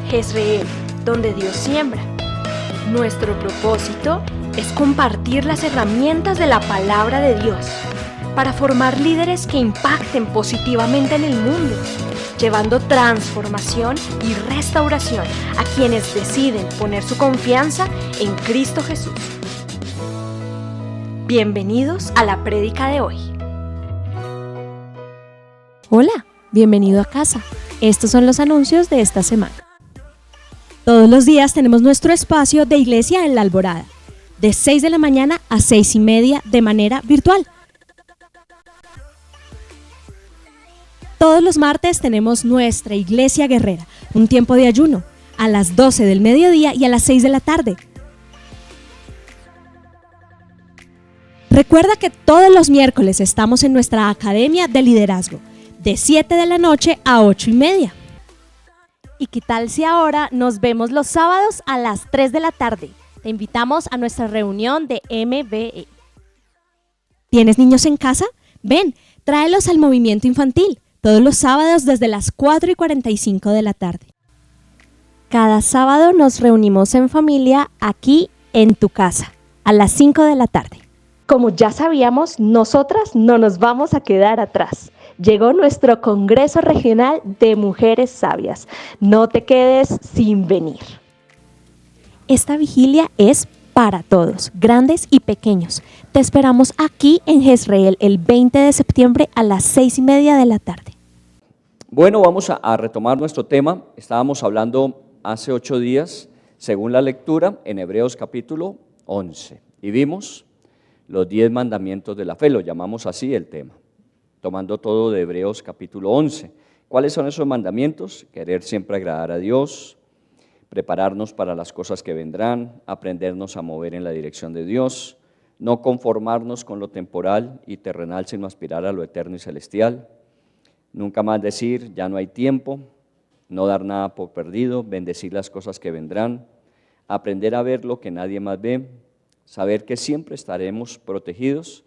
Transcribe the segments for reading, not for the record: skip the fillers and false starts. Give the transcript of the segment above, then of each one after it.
Jezreel, donde Dios siembra. Nuestro propósito es compartir las herramientas de la palabra de Dios para formar líderes que impacten positivamente en el mundo, llevando transformación y restauración a quienes deciden poner su confianza en Cristo Jesús. Bienvenidos a la prédica de hoy. Hola, bienvenido a casa. Estos son los anuncios de esta semana. Todos los días tenemos nuestro espacio de iglesia en La Alborada, de 6 de la mañana a 6:30 de manera virtual. Todos los martes tenemos nuestra iglesia guerrera, un tiempo de ayuno, a las 12 del mediodía y a las 6 de la tarde. Recuerda que todos los miércoles estamos en nuestra Academia de Liderazgo, de 7 de la noche a 8:30. ¿Y qué tal si ahora nos vemos los sábados a las 3 de la tarde? Te invitamos a nuestra reunión de MBE. ¿Tienes niños en casa? Ven, tráelos al movimiento infantil, todos los sábados desde las 4:45 de la tarde. Cada sábado nos reunimos en familia aquí en tu casa, a las 5 de la tarde. Como ya sabíamos, nosotras no nos vamos a quedar atrás. Llegó nuestro Congreso Regional de Mujeres Sabias. No te quedes sin venir. Esta vigilia es para todos, grandes y pequeños. Te esperamos aquí en Jezreel el 20 de septiembre a las 6:30 de la tarde. Bueno, vamos a retomar nuestro tema. Estábamos hablando hace 8 días, según la lectura, en Hebreos capítulo 11. Y vimos los 10 mandamientos de la fe, lo llamamos así el tema, tomando todo de Hebreos capítulo 11. ¿Cuáles son esos mandamientos? Querer siempre agradar a Dios, prepararnos para las cosas que vendrán, aprendernos a mover en la dirección de Dios, no conformarnos con lo temporal y terrenal, sino aspirar a lo eterno y celestial, nunca más decir, ya no hay tiempo, no dar nada por perdido, bendecir las cosas que vendrán, aprender a ver lo que nadie más ve, saber que siempre estaremos protegidos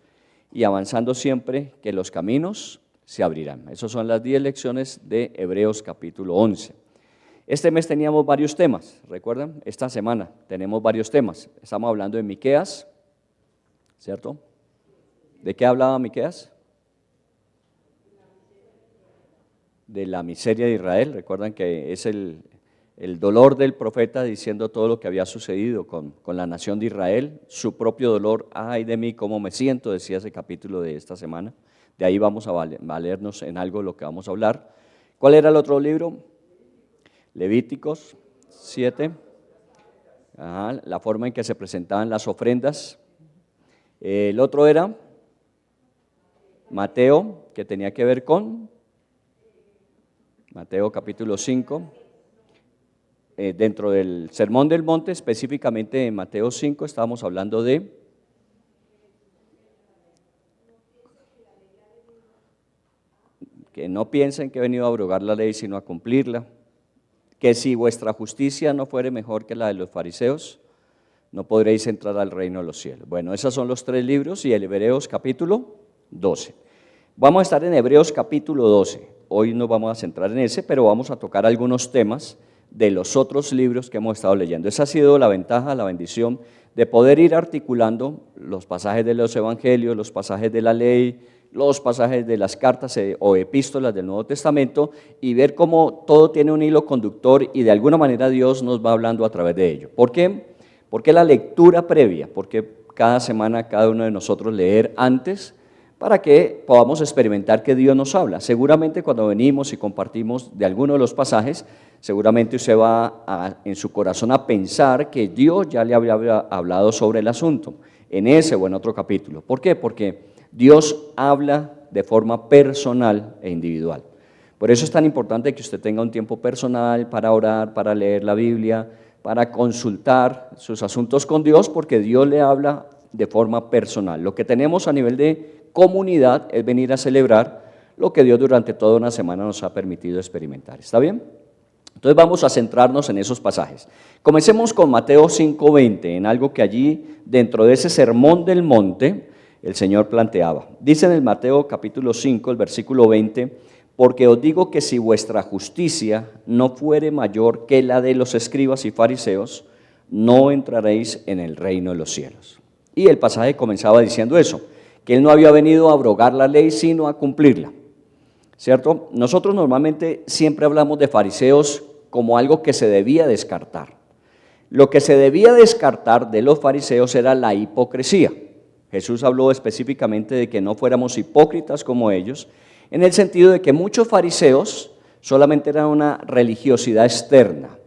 y avanzando siempre que los caminos se abrirán. Esas son las 10 lecciones de Hebreos capítulo 11. Este mes teníamos varios temas, ¿recuerdan? Esta semana tenemos varios temas. Estamos hablando de Miqueas, ¿cierto? ¿De qué hablaba Miqueas? De la miseria de Israel. Recuerdan que es el dolor del profeta diciendo todo lo que había sucedido con la nación de Israel, su propio dolor. Ay de mí, cómo me siento, decía ese capítulo de esta semana. De ahí vamos a valernos en algo de lo que vamos a hablar. ¿Cuál era el otro libro? Levíticos 7. La forma en que se presentaban las ofrendas. El otro era Mateo, que tenía que ver con Mateo capítulo 5. Dentro del Sermón del Monte, específicamente en Mateo 5, estábamos hablando de que no piensen que he venido a abrogar la ley, sino a cumplirla, que si vuestra justicia no fuere mejor que la de los fariseos, no podréis entrar al reino de los cielos. Bueno, esos son los 3 libros y el Hebreos capítulo 12. Vamos a estar en Hebreos capítulo 12. Hoy nos vamos a centrar en ese, pero vamos a tocar algunos temas de los otros libros que hemos estado leyendo. Esa ha sido la ventaja, la bendición de poder ir articulando los pasajes de los evangelios, los pasajes de la ley, los pasajes de las cartas o epístolas del Nuevo Testamento y ver cómo todo tiene un hilo conductor y de alguna manera Dios nos va hablando a través de ello. ¿Por qué? Porque la lectura previa, porque cada semana cada uno de nosotros leer antes para que podamos experimentar que Dios nos habla. Seguramente cuando venimos y compartimos de alguno de los pasajes, seguramente usted va en su corazón a pensar que Dios ya le había hablado sobre el asunto, en ese o en otro capítulo. ¿Por qué? Porque Dios habla de forma personal e individual. Por eso es tan importante que usted tenga un tiempo personal para orar, para leer la Biblia, para consultar sus asuntos con Dios, porque Dios le habla de forma personal. Lo que tenemos a nivel de comunidad es venir a celebrar lo que Dios durante toda una semana nos ha permitido experimentar. ¿Está bien? Entonces vamos a centrarnos en esos pasajes. Comencemos con Mateo 5:20, en algo que allí dentro de ese sermón del monte el Señor planteaba. Dice en el Mateo capítulo 5, el versículo 20, porque os digo que si vuestra justicia no fuere mayor que la de los escribas y fariseos, no entraréis en el reino de los cielos. Y el pasaje comenzaba diciendo eso, que él no había venido a abrogar la ley, sino a cumplirla, ¿cierto? Nosotros normalmente siempre hablamos de fariseos como algo que se debía descartar. Lo que se debía descartar de los fariseos era la hipocresía. Jesús habló específicamente de que no fuéramos hipócritas como ellos, en el sentido de que muchos fariseos solamente eran una religiosidad externa.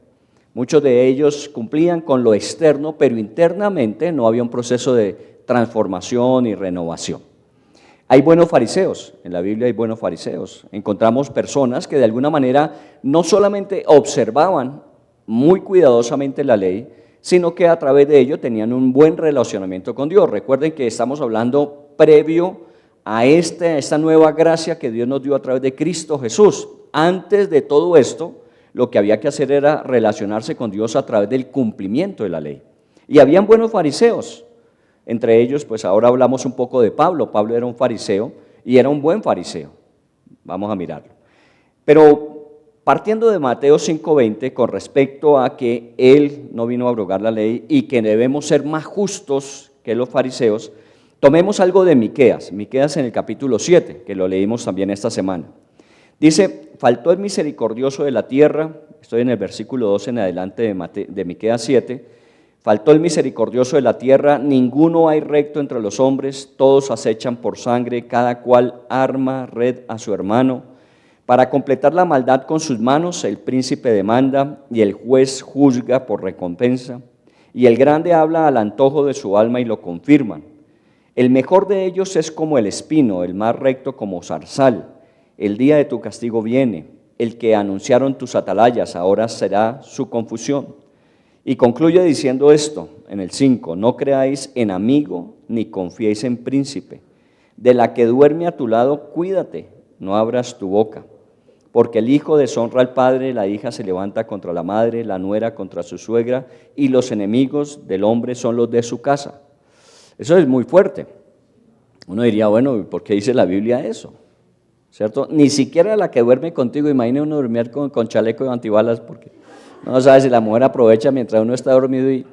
Muchos de ellos cumplían con lo externo, pero internamente no había un proceso de transformación y renovación. Hay buenos fariseos, en la Biblia hay buenos fariseos. Encontramos personas que de alguna manera no solamente observaban muy cuidadosamente la ley, sino que a través de ello tenían un buen relacionamiento con Dios. Recuerden que estamos hablando previo a esta nueva gracia que Dios nos dio a través de Cristo Jesús. Antes de todo esto, lo que había que hacer era relacionarse con Dios a través del cumplimiento de la ley. Y habían buenos fariseos. Entre ellos, pues ahora hablamos un poco de Pablo. Pablo era un fariseo y era un buen fariseo. Vamos a mirarlo. Pero partiendo de Mateo 5:20, con respecto a que él no vino a abrogar la ley y que debemos ser más justos que los fariseos, tomemos algo de Miqueas en el capítulo 7, que lo leímos también esta semana. Dice, faltó el misericordioso de la tierra, estoy en el versículo 2 en adelante de Miqueas 7, faltó el misericordioso de la tierra, ninguno hay recto entre los hombres, todos acechan por sangre, cada cual arma red a su hermano. Para completar la maldad con sus manos, el príncipe demanda y el juez juzga por recompensa, y el grande habla al antojo de su alma y lo confirman. El mejor de ellos es como el espino, el más recto como zarzal. El día de tu castigo viene, el que anunciaron tus atalayas, ahora será su confusión. Y concluye diciendo esto en el 5, no creáis en amigo ni confiéis en príncipe. De la que duerme a tu lado, cuídate, no abras tu boca. Porque el hijo deshonra al padre, la hija se levanta contra la madre, la nuera contra su suegra, y los enemigos del hombre son los de su casa. Eso es muy fuerte. Uno diría, bueno, ¿por qué dice la Biblia eso? ¿Cierto? Ni siquiera la que duerme contigo, imagine uno dormir con chaleco de antibalas, porque no sabe si la mujer aprovecha mientras uno está dormido,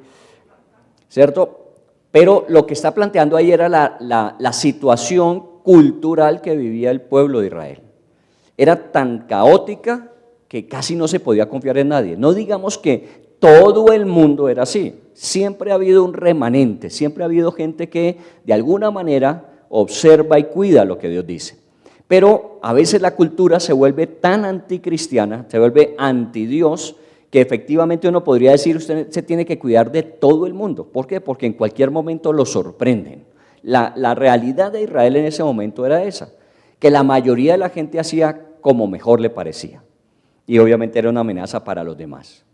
¿cierto? Pero lo que está planteando ahí era la situación cultural que vivía el pueblo de Israel. Era tan caótica que casi no se podía confiar en nadie. No digamos que todo el mundo era así. Siempre ha habido un remanente, siempre ha habido gente que de alguna manera observa y cuida lo que Dios dice. Pero a veces la cultura se vuelve tan anticristiana, se vuelve antidios, que efectivamente uno podría decir, usted se tiene que cuidar de todo el mundo. ¿Por qué? Porque en cualquier momento lo sorprenden. La realidad de Israel en ese momento era esa, que la mayoría de la gente hacía como mejor le parecía. Y obviamente era una amenaza para los demás.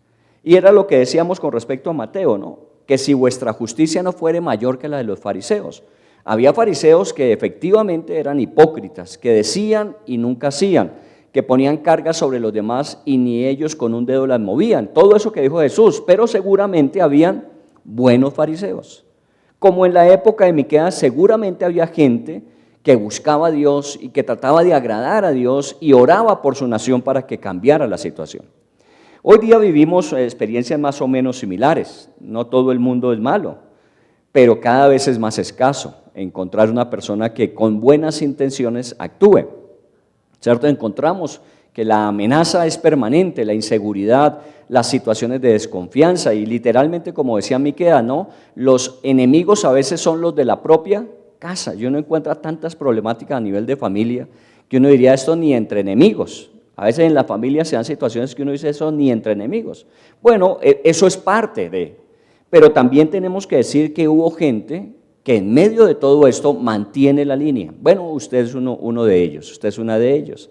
Y era lo que decíamos con respecto a Mateo, ¿no? Que si vuestra justicia no fuere mayor que la de los fariseos. Había fariseos que efectivamente eran hipócritas, que decían y nunca hacían, que ponían cargas sobre los demás y ni ellos con un dedo las movían. Todo eso que dijo Jesús, pero seguramente habían buenos fariseos. Como en la época de Miqueas, seguramente había gente que buscaba a Dios y que trataba de agradar a Dios y oraba por su nación para que cambiara la situación. Hoy día vivimos experiencias más o menos similares. No todo el mundo es malo, pero cada vez es más escaso encontrar una persona que con buenas intenciones actúe. ¿Cierto? Encontramos que la amenaza es permanente, la inseguridad, las situaciones de desconfianza y literalmente, como decía Miqueas, ¿no? Los enemigos a veces son los de la propia casa. Y uno encuentra tantas problemáticas a nivel de familia que uno diría esto ni entre enemigos. A veces en la familia se dan situaciones que uno dice eso ni entre enemigos. Bueno, eso es parte de, pero también tenemos que decir que hubo gente que en medio de todo esto mantiene la línea. Bueno, usted es uno de ellos, usted es una de ellos,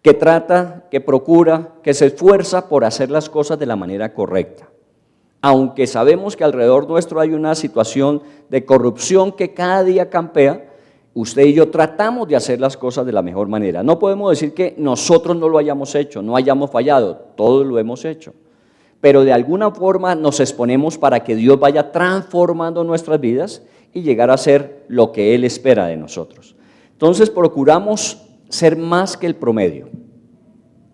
que trata, que procura, que se esfuerza por hacer las cosas de la manera correcta. Aunque sabemos que alrededor nuestro hay una situación de corrupción que cada día campea, usted y yo tratamos de hacer las cosas de la mejor manera. No podemos decir que nosotros no lo hayamos hecho, no hayamos fallado, todos lo hemos hecho. Pero de alguna forma nos exponemos para que Dios vaya transformando nuestras vidas y llegar a ser lo que Él espera de nosotros. Entonces procuramos ser más que el promedio.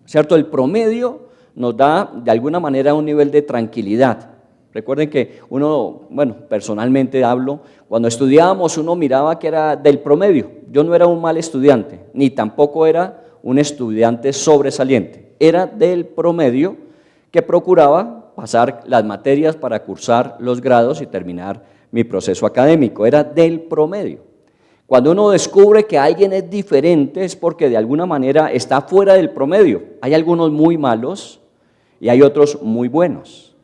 ¿cierto? El promedio nos da de alguna manera un nivel de tranquilidad. Recuerden que uno, personalmente hablo, cuando estudiábamos uno miraba que era del promedio. Yo no era un mal estudiante, ni tampoco era un estudiante sobresaliente. Era del promedio que procuraba pasar las materias para cursar los grados y terminar mi proceso académico. Era del promedio. Cuando uno descubre que alguien es diferente es porque de alguna manera está fuera del promedio. Hay algunos muy malos y hay otros muy buenos.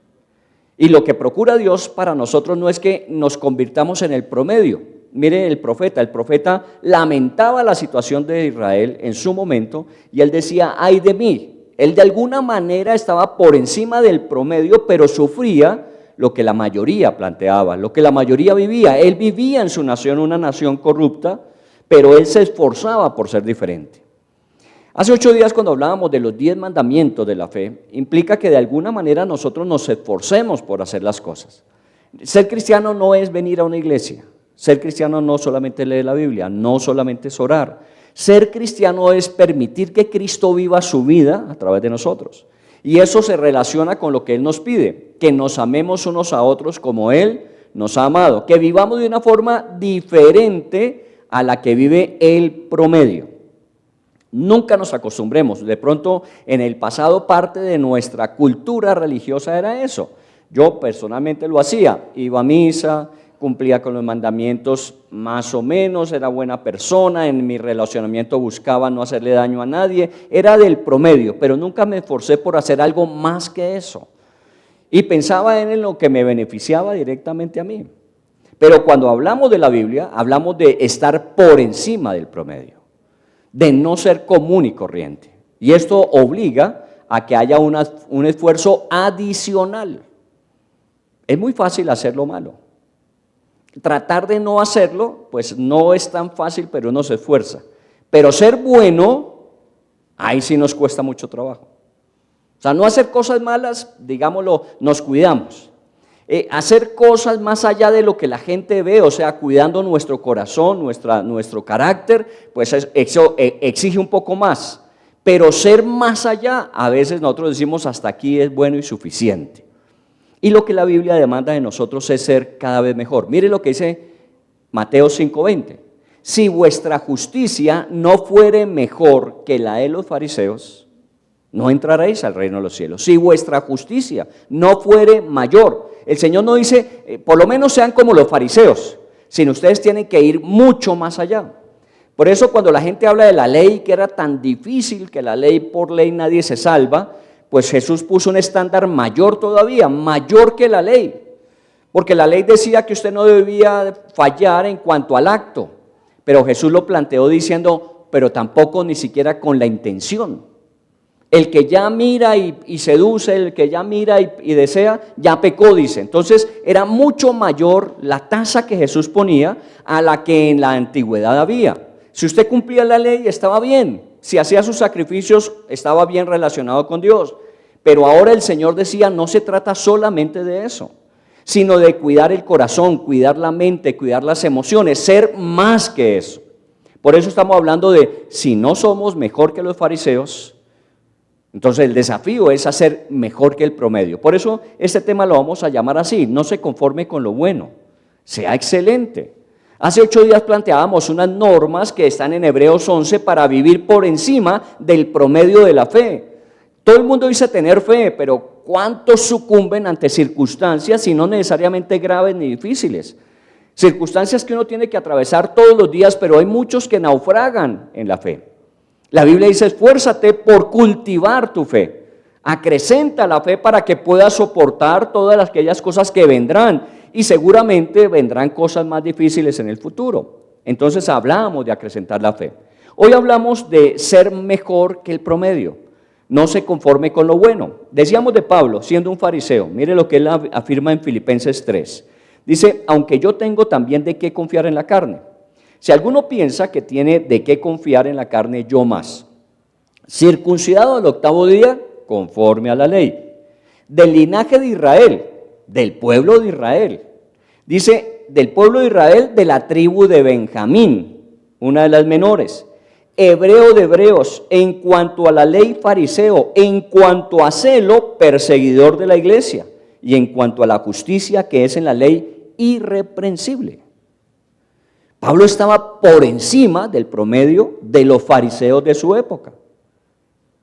Y lo que procura Dios para nosotros no es que nos convirtamos en el promedio. Mire el profeta lamentaba la situación de Israel en su momento y él decía, ay de mí. Él de alguna manera estaba por encima del promedio, pero sufría lo que la mayoría planteaba, lo que la mayoría vivía. Él vivía en su nación, una nación corrupta, pero él se esforzaba por ser diferente. Hace 8 días cuando hablábamos de los 10 mandamientos de la fe, implica que de alguna manera nosotros nos esforcemos por hacer las cosas. Ser cristiano no es venir a una iglesia, ser cristiano no solamente leer la Biblia, no solamente es orar. Ser cristiano es permitir que Cristo viva su vida a través de nosotros. Y eso se relaciona con lo que Él nos pide, que nos amemos unos a otros como Él nos ha amado, que vivamos de una forma diferente a la que vive el promedio. Nunca nos acostumbremos, de pronto en el pasado parte de nuestra cultura religiosa era eso. Yo personalmente lo hacía, iba a misa, cumplía con los mandamientos más o menos, era buena persona, en mi relacionamiento buscaba no hacerle daño a nadie, era del promedio, pero nunca me esforcé por hacer algo más que eso. Y pensaba en lo que me beneficiaba directamente a mí. Pero cuando hablamos de la Biblia, hablamos de estar por encima del promedio, de no ser común y corriente. Y esto obliga a que haya un esfuerzo adicional. Es muy fácil hacer lo malo. Tratar de no hacerlo, pues no es tan fácil, pero uno se esfuerza. Pero ser bueno, ahí sí nos cuesta mucho trabajo. O sea, no hacer cosas malas, digámoslo, nos cuidamos. Hacer cosas más allá de lo que la gente ve, o sea, cuidando nuestro corazón, nuestro carácter, pues eso exige un poco más. Pero ser más allá, a veces nosotros decimos hasta aquí es bueno y suficiente. Y lo que la Biblia demanda de nosotros es ser cada vez mejor. Mire lo que dice Mateo 5:20. Si vuestra justicia no fuere mejor que la de los fariseos, no entraréis al reino de los cielos. Si vuestra justicia no fuere mayor. El Señor no dice, por lo menos sean como los fariseos, sino ustedes tienen que ir mucho más allá. Por eso cuando la gente habla de la ley, que era tan difícil, que la ley por ley nadie se salva, pues Jesús puso un estándar mayor todavía, mayor que la ley. Porque la ley decía que usted no debía fallar en cuanto al acto, pero Jesús lo planteó diciendo, pero tampoco ni siquiera con la intención. El que ya mira y seduce, el que ya mira y desea, ya pecó, dice. Entonces era mucho mayor la tasa que Jesús ponía a la que en la antigüedad había. Si usted cumplía la ley, estaba bien. Si hacía sus sacrificios, estaba bien relacionado con Dios. Pero ahora el Señor decía, no se trata solamente de eso, sino de cuidar el corazón, cuidar la mente, cuidar las emociones, ser más que eso. Por eso estamos hablando de, si no somos mejor que los fariseos, entonces el desafío es hacer mejor que el promedio. Por eso este tema lo vamos a llamar así, no se conforme con lo bueno, sea excelente. Hace 8 días planteábamos unas normas que están en Hebreos 11 para vivir por encima del promedio de la fe. Todo el mundo dice tener fe, pero ¿cuántos sucumben ante circunstancias y no necesariamente graves ni difíciles? Circunstancias que uno tiene que atravesar todos los días, pero hay muchos que naufragan en la fe. La Biblia dice, esfuérzate por cultivar tu fe. Acrecenta la fe para que puedas soportar todas aquellas cosas que vendrán y seguramente vendrán cosas más difíciles en el futuro. Entonces hablamos de acrecentar la fe. Hoy hablamos de ser mejor que el promedio. No se conforme con lo bueno. Decíamos de Pablo, siendo un fariseo, mire lo que él afirma en Filipenses 3. Dice, aunque yo tengo también de qué confiar en la carne. Si alguno piensa que tiene de qué confiar en la carne, yo más. Circuncidado al 8º día, conforme a la ley. Del linaje de Israel, del pueblo de Israel. Dice, del pueblo de Israel, de la tribu de Benjamín, una de las menores. hebreo de hebreos, en cuanto a la ley fariseo, en cuanto a celo perseguidor de la iglesia, y en cuanto a la justicia que es en la ley irreprensible. Pablo estaba por encima del promedio de los fariseos de su época.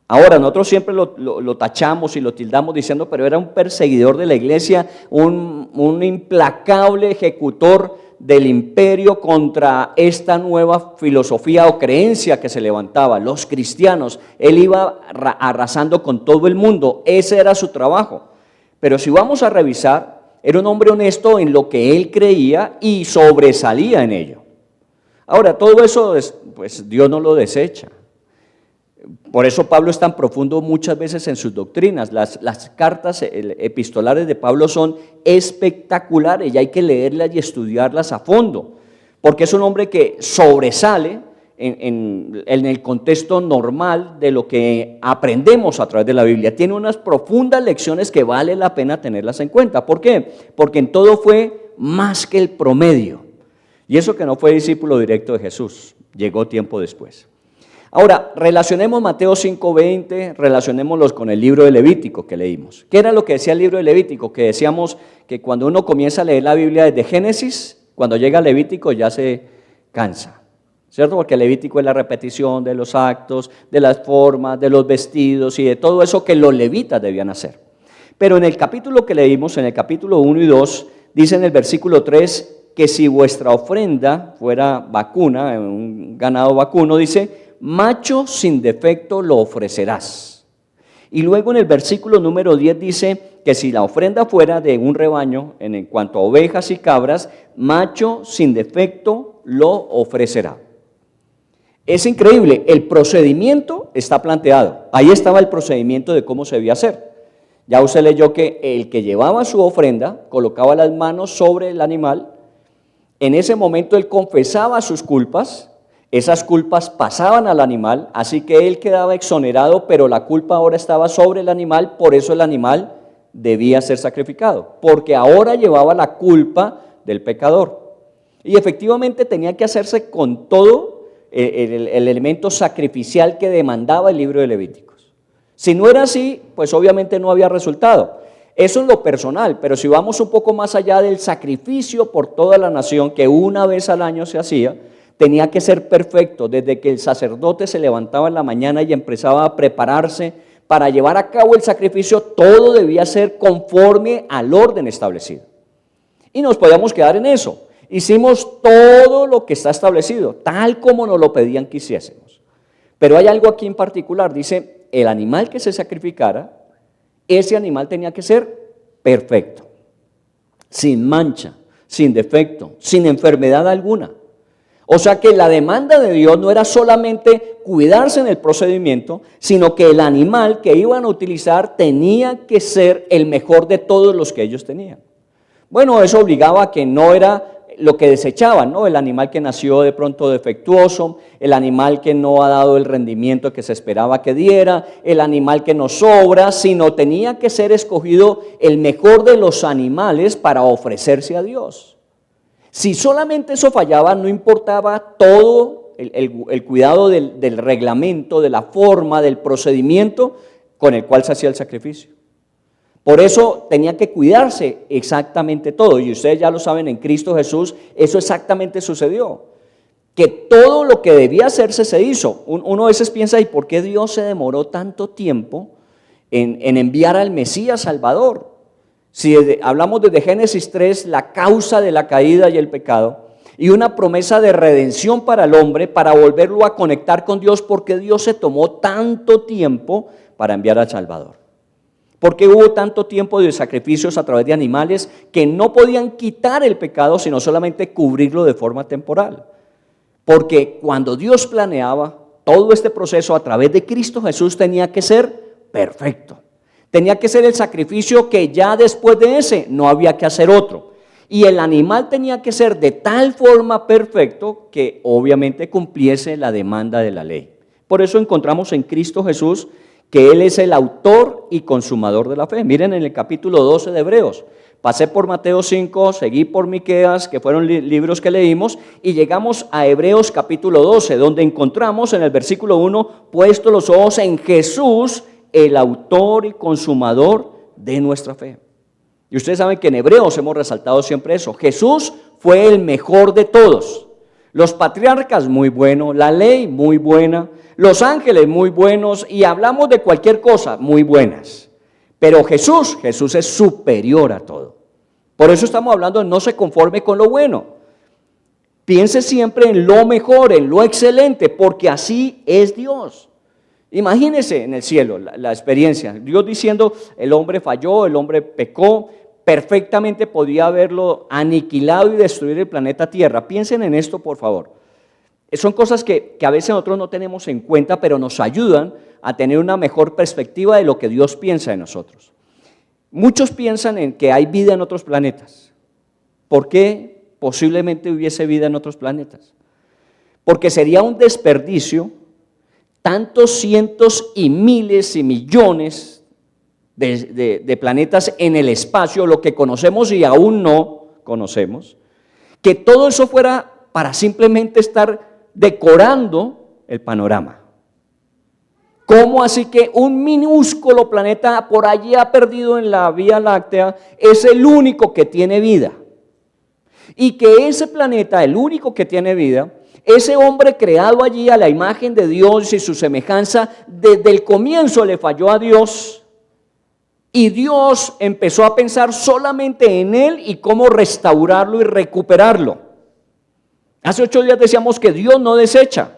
Ahora, nosotros siempre lo tachamos y lo tildamos diciendo, pero era un perseguidor de la iglesia, un implacable ejecutor del imperio contra esta nueva filosofía o creencia que se levantaba, los cristianos. Él iba arrasando con todo el mundo, ese era su trabajo. Pero si vamos a revisar, era un hombre honesto en lo que él creía y sobresalía en ello. Ahora, todo eso, pues Dios no lo desecha. Por eso Pablo es tan profundo muchas veces en sus doctrinas. Las cartas epistolares de Pablo son espectaculares y hay que leerlas y estudiarlas a fondo, porque es un hombre que sobresale en el contexto normal de lo que aprendemos a través de la Biblia. Tiene unas profundas lecciones que vale la pena tenerlas en cuenta. ¿Por qué? Porque en todo fue más que el promedio. Y eso que no fue discípulo directo de Jesús, llegó tiempo después. Ahora, relacionemos Mateo 5:20, relacionémoslos con el libro de Levítico que leímos. ¿Qué era lo que decía el libro de Levítico? Que decíamos que cuando uno comienza a leer la Biblia desde Génesis, cuando llega a Levítico ya se cansa, ¿cierto? Porque Levítico es la repetición de los actos, de las formas, de los vestidos y de todo eso que los levitas debían hacer. Pero en el capítulo que leímos, en el capítulo 1 y 2, dice en el versículo 3 que si vuestra ofrenda fuera vacuna, un ganado vacuno, dice, macho sin defecto lo ofrecerás. Y luego en el versículo número 10 dice que si la ofrenda fuera de un rebaño, en cuanto a ovejas y cabras, macho sin defecto lo ofrecerá. Es increíble, el procedimiento está planteado. Ahí estaba el procedimiento de cómo se debía hacer. Ya usted leyó que el que llevaba su ofrenda colocaba las manos sobre el animal. En ese momento él confesaba sus culpas, esas culpas pasaban al animal, así que él quedaba exonerado, pero la culpa ahora estaba sobre el animal, por eso el animal debía ser sacrificado, porque ahora llevaba la culpa del pecador. Y efectivamente tenía que hacerse con todo el elemento sacrificial que demandaba el libro de Levíticos. Si no era así, pues obviamente no había resultado. Eso es lo personal, pero si vamos un poco más allá del sacrificio por toda la nación, que una vez al año se hacía, tenía que ser perfecto. Desde que el sacerdote se levantaba en la mañana y empezaba a prepararse para llevar a cabo el sacrificio, todo debía ser conforme al orden establecido. Y nos podíamos quedar en eso. Hicimos todo lo que está establecido, tal como nos lo pedían que hiciésemos. Pero hay algo aquí en particular, dice, el animal que se sacrificara, ese animal tenía que ser perfecto, sin mancha, sin defecto, sin enfermedad alguna. O sea que la demanda de Dios no era solamente cuidarse en el procedimiento, sino que el animal que iban a utilizar tenía que ser el mejor de todos los que ellos tenían. Bueno, eso obligaba a que no era lo que desechaban, ¿no? El animal que nació de pronto defectuoso, el animal que no ha dado el rendimiento que se esperaba que diera, el animal que no sobra, sino tenía que ser escogido el mejor de los animales para ofrecerse a Dios. Si solamente eso fallaba, no importaba todo el cuidado del reglamento, de la forma, del procedimiento con el cual se hacía el sacrificio. Por eso tenía que cuidarse exactamente todo, y ustedes ya lo saben, en Cristo Jesús eso exactamente sucedió, que todo lo que debía hacerse se hizo. Uno a veces piensa, ¿y por qué Dios se demoró tanto tiempo en enviar al Mesías Salvador? Si hablamos desde Génesis 3, la causa de la caída y el pecado, y una promesa de redención para el hombre, para volverlo a conectar con Dios, ¿por qué Dios se tomó tanto tiempo para enviar al Salvador? ¿Por qué hubo tanto tiempo de sacrificios a través de animales que no podían quitar el pecado, sino solamente cubrirlo de forma temporal? Porque cuando Dios planeaba todo este proceso a través de Cristo Jesús tenía que ser perfecto. Tenía que ser el sacrificio que ya después de ese no había que hacer otro. Y el animal tenía que ser de tal forma perfecto que obviamente cumpliese la demanda de la ley. Por eso encontramos en Cristo Jesús que Él es el autor y consumador de la fe. Miren en el capítulo 12 de Hebreos, pasé por Mateo 5, seguí por Miqueas, que fueron libros que leímos, y llegamos a Hebreos capítulo 12, donde encontramos en el versículo 1, puesto los ojos en Jesús, el autor y consumador de nuestra fe. Y ustedes saben que en Hebreos hemos resaltado siempre eso. Jesús fue el mejor de todos. Los patriarcas muy buenos, la ley muy buena, los ángeles muy buenos, y hablamos de cualquier cosa muy buenas. Pero Jesús es superior a todo. Por eso estamos hablando de no se conforme con lo bueno. Piense siempre en lo mejor, en lo excelente, porque así es Dios. Imagínese en el cielo la experiencia. Dios diciendo, el hombre falló, el hombre pecó, perfectamente podía haberlo aniquilado y destruir el planeta Tierra. Piensen en esto, por favor. Son cosas que a veces nosotros no tenemos en cuenta, pero nos ayudan a tener una mejor perspectiva de lo que Dios piensa de nosotros. Muchos piensan en que hay vida en otros planetas. ¿Por qué posiblemente hubiese vida en otros planetas? Porque sería un desperdicio tantos cientos y miles y millones de planetas en el espacio, lo que conocemos y aún no conocemos, que todo eso fuera para simplemente estar decorando el panorama. ¿Cómo así que un minúsculo planeta por allá perdido en la Vía Láctea es el único que tiene vida? Y que ese planeta, el único que tiene vida, ese hombre creado allí a la imagen de Dios y su semejanza, desde el comienzo le falló a Dios, y Dios empezó a pensar solamente en él y cómo restaurarlo y recuperarlo. Hace 8 días decíamos que Dios no desecha.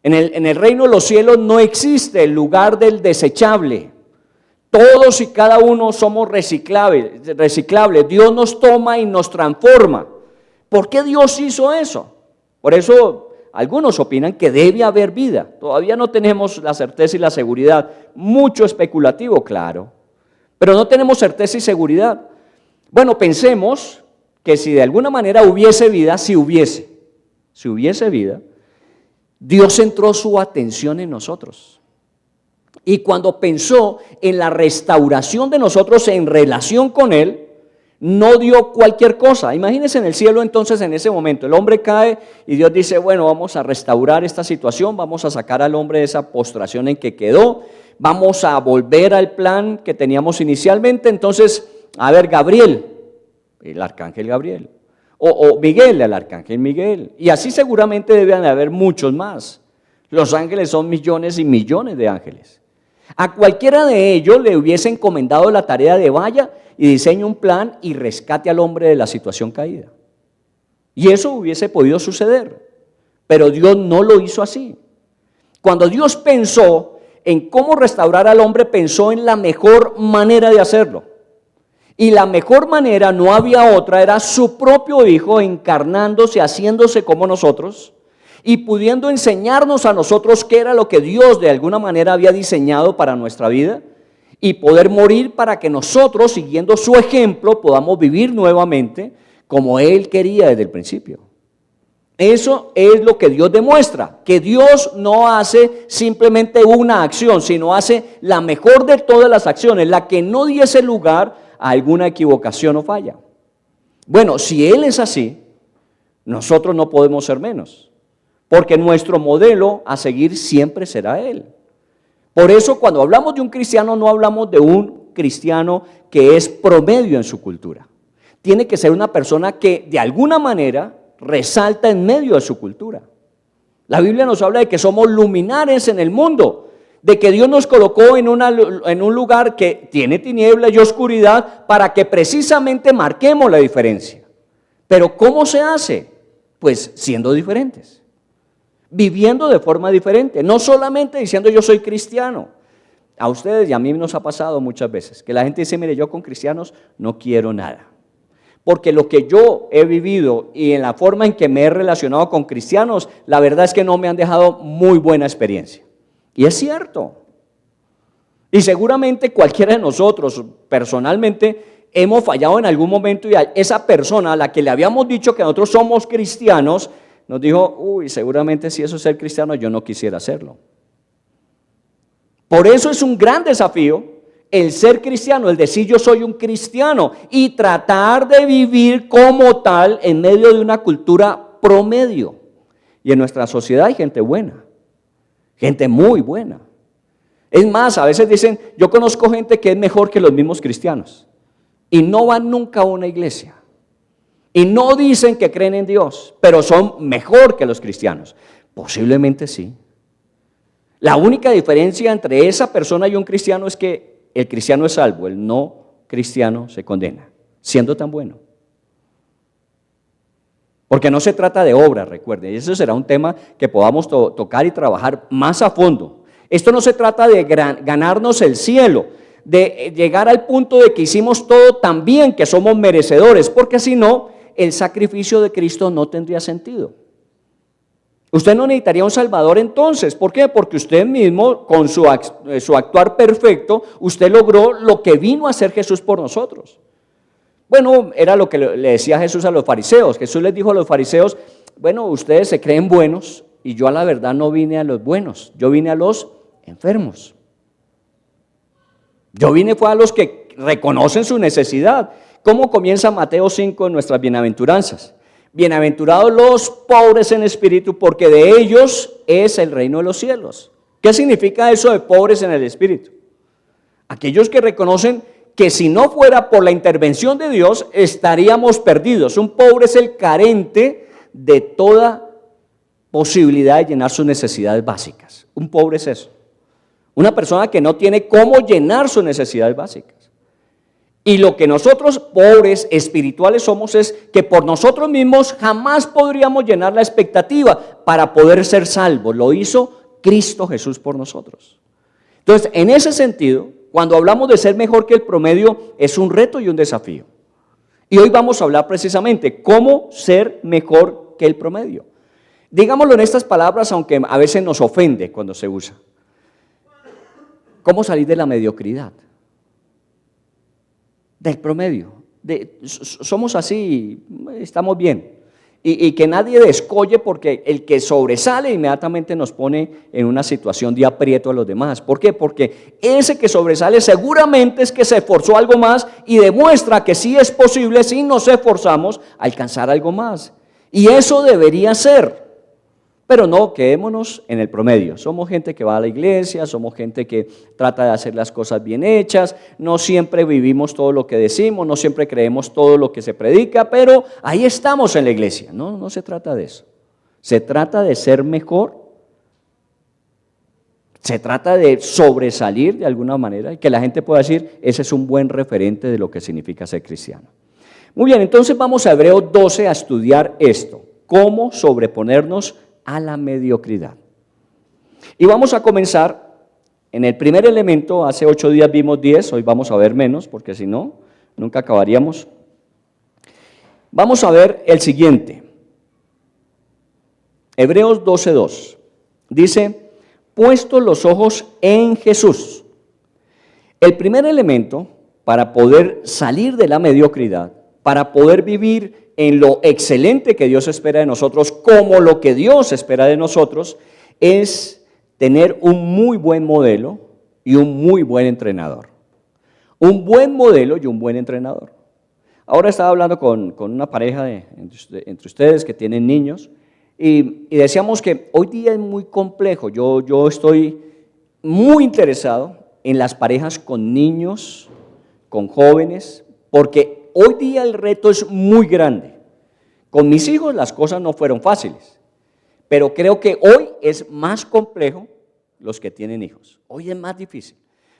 En el reino de los cielos no existe el lugar del desechable. Todos y cada uno somos reciclables. Dios nos toma y nos transforma. ¿Por qué Dios hizo eso? Por eso algunos opinan que debe haber vida. Todavía no tenemos la certeza y la seguridad. Mucho especulativo, claro. Pero no tenemos certeza y seguridad. Bueno, pensemos que si de alguna manera hubiese vida, si hubiese vida, Dios centró su atención en nosotros. Y cuando pensó en la restauración de nosotros en relación con Él, no dio cualquier cosa. Imagínense en el cielo entonces en ese momento, el hombre cae y Dios dice, bueno, vamos a restaurar esta situación, vamos a sacar al hombre de esa postración en que quedó, vamos a volver al plan que teníamos inicialmente. Entonces, a ver, Gabriel, el arcángel Gabriel, o Miguel, el arcángel Miguel, y así seguramente deben haber muchos más. Los ángeles son millones y millones de ángeles. A cualquiera de ellos le hubiese encomendado la tarea de vaya y diseñe un plan y rescate al hombre de la situación caída. Y eso hubiese podido suceder, pero Dios no lo hizo así. Cuando Dios pensó en cómo restaurar al hombre, pensó en la mejor manera de hacerlo. Y la mejor manera, no había otra, era su propio Hijo encarnándose, haciéndose como nosotros y pudiendo enseñarnos a nosotros qué era lo que Dios de alguna manera había diseñado para nuestra vida y poder morir para que nosotros, siguiendo su ejemplo, podamos vivir nuevamente como Él quería desde el principio. Eso es lo que Dios demuestra, que Dios no hace simplemente una acción, sino hace la mejor de todas las acciones, la que no diese lugar a alguna equivocación o falla. Bueno, si Él es así, nosotros no podemos ser menos, porque nuestro modelo a seguir siempre será Él. Por eso cuando hablamos de un cristiano, no hablamos de un cristiano que es promedio en su cultura. Tiene que ser una persona que de alguna manera resalta en medio de su cultura. La Biblia nos habla de que somos luminares en el mundo, de que Dios nos colocó en un lugar que tiene tinieblas y oscuridad para que precisamente marquemos la diferencia. Pero ¿cómo se hace? Pues siendo diferentes, viviendo de forma diferente, no solamente diciendo yo soy cristiano. A ustedes y a mí nos ha pasado muchas veces que la gente dice, mire, yo con cristianos no quiero nada. Porque lo que yo he vivido y en la forma en que me he relacionado con cristianos, la verdad es que no me han dejado muy buena experiencia. Y es cierto. Y seguramente cualquiera de nosotros personalmente hemos fallado en algún momento y esa persona a la que le habíamos dicho que nosotros somos cristianos, nos dijo, uy, seguramente si eso es ser cristiano yo no quisiera hacerlo. Por eso es un gran desafío el ser cristiano, el decir yo soy un cristiano y tratar de vivir como tal en medio de una cultura promedio. Y en nuestra sociedad hay gente buena, gente muy buena. Es más, a veces dicen, yo conozco gente que es mejor que los mismos cristianos y no van nunca a una iglesia. Y no dicen que creen en Dios, pero son mejor que los cristianos. Posiblemente sí. La única diferencia entre esa persona y un cristiano es que el cristiano es salvo, el no cristiano se condena, siendo tan bueno. Porque no se trata de obras, recuerden, y eso será un tema que podamos tocar y trabajar más a fondo. Esto no se trata de ganarnos el cielo, de llegar al punto de que hicimos todo tan bien que somos merecedores, porque si no, el sacrificio de Cristo no tendría sentido. Usted no necesitaría un Salvador entonces. ¿Por qué? Porque usted mismo, con su actuar perfecto, usted logró lo que vino a hacer Jesús por nosotros. Bueno, era lo que le decía Jesús a los fariseos. Jesús les dijo a los fariseos, bueno, ustedes se creen buenos y yo a la verdad no vine a los buenos, yo vine a los enfermos. Yo vine fue a los que reconocen su necesidad. ¿Cómo comienza Mateo 5 en nuestras bienaventuranzas? Bienaventurados los pobres en espíritu, porque de ellos es el reino de los cielos. ¿Qué significa eso de pobres en el espíritu? Aquellos que reconocen que si no fuera por la intervención de Dios, estaríamos perdidos. Un pobre es el carente de toda posibilidad de llenar sus necesidades básicas. Un pobre es eso. Una persona que no tiene cómo llenar sus necesidades básicas. Y lo que nosotros pobres espirituales somos es que por nosotros mismos jamás podríamos llenar la expectativa para poder ser salvos. Lo hizo Cristo Jesús por nosotros. Entonces, en ese sentido, cuando hablamos de ser mejor que el promedio, es un reto y un desafío. Y hoy vamos a hablar precisamente cómo ser mejor que el promedio. Digámoslo en estas palabras, aunque a veces nos ofende cuando se usa. ¿Cómo salir de la mediocridad? Del promedio, somos así, estamos bien, y que nadie descolle, porque el que sobresale inmediatamente nos pone en una situación de aprieto a los demás. ¿Por qué? Porque ese que sobresale seguramente es que se esforzó algo más y demuestra que sí es posible, si nos esforzamos, alcanzar algo más, y eso debería ser. Pero no, quedémonos en el promedio. Somos gente que va a la iglesia, somos gente que trata de hacer las cosas bien hechas, no siempre vivimos todo lo que decimos, no siempre creemos todo lo que se predica, pero ahí estamos en la iglesia. No se trata de eso. Se trata de ser mejor, se trata de sobresalir de alguna manera y que la gente pueda decir, ese es un buen referente de lo que significa ser cristiano. Muy bien, entonces vamos a Hebreos 12 a estudiar esto, cómo sobreponernos a la mediocridad. Y vamos a comenzar en el primer elemento. Hace 8 días vimos 10, hoy vamos a ver menos, porque si no, nunca acabaríamos. Vamos a ver el siguiente. Hebreos 12:2. Dice, puestos los ojos en Jesús. El primer elemento para poder salir de la mediocridad, para poder vivir en lo excelente que Dios espera de nosotros, como lo que Dios espera de nosotros, es tener un muy buen modelo y un muy buen entrenador. Un buen modelo y un buen entrenador. Ahora estaba hablando con una pareja entre ustedes que tienen niños y decíamos que hoy día es muy complejo. Yo estoy muy interesado en las parejas con niños, con jóvenes, porque hoy día el reto es muy grande. Con mis hijos las cosas no fueron fáciles, pero creo que hoy es más complejo los que tienen hijos. Hoy es más difícil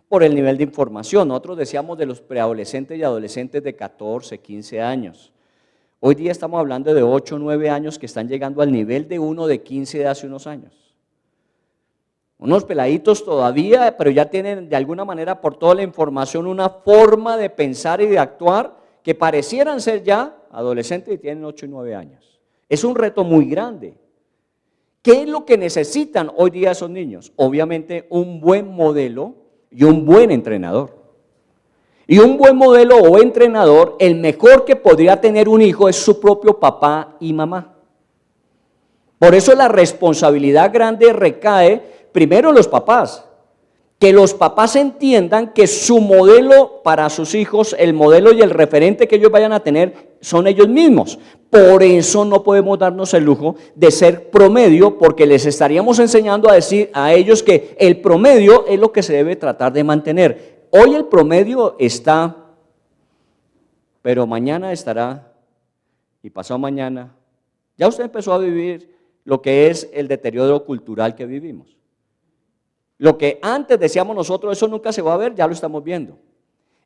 por el nivel de información. Nosotros decíamos de los preadolescentes y adolescentes de 14, 15 años. Hoy día estamos hablando de 8, 9 años que están llegando al nivel de uno de 15 de hace unos años. Unos peladitos todavía, pero ya tienen de alguna manera por toda la información una forma de pensar y de actuar que parecieran ser ya adolescentes y tienen 8 y 9 años. Es un reto muy grande. ¿Qué es lo que necesitan hoy día esos niños? Obviamente un buen modelo y un buen entrenador. Y un buen modelo o entrenador, el mejor que podría tener un hijo es su propio papá y mamá. Por eso la responsabilidad grande recae primero en los papás, que los papás entiendan que su modelo para sus hijos, el modelo y el referente que ellos vayan a tener son ellos mismos. Por eso no podemos darnos el lujo de ser promedio, porque les estaríamos enseñando a decir a ellos que el promedio es lo que se debe tratar de mantener. Hoy el promedio está, pero mañana estará y pasado mañana. Ya usted empezó a vivir lo que es el deterioro cultural que vivimos. Lo que antes decíamos nosotros, eso nunca se va a ver, ya lo estamos viendo.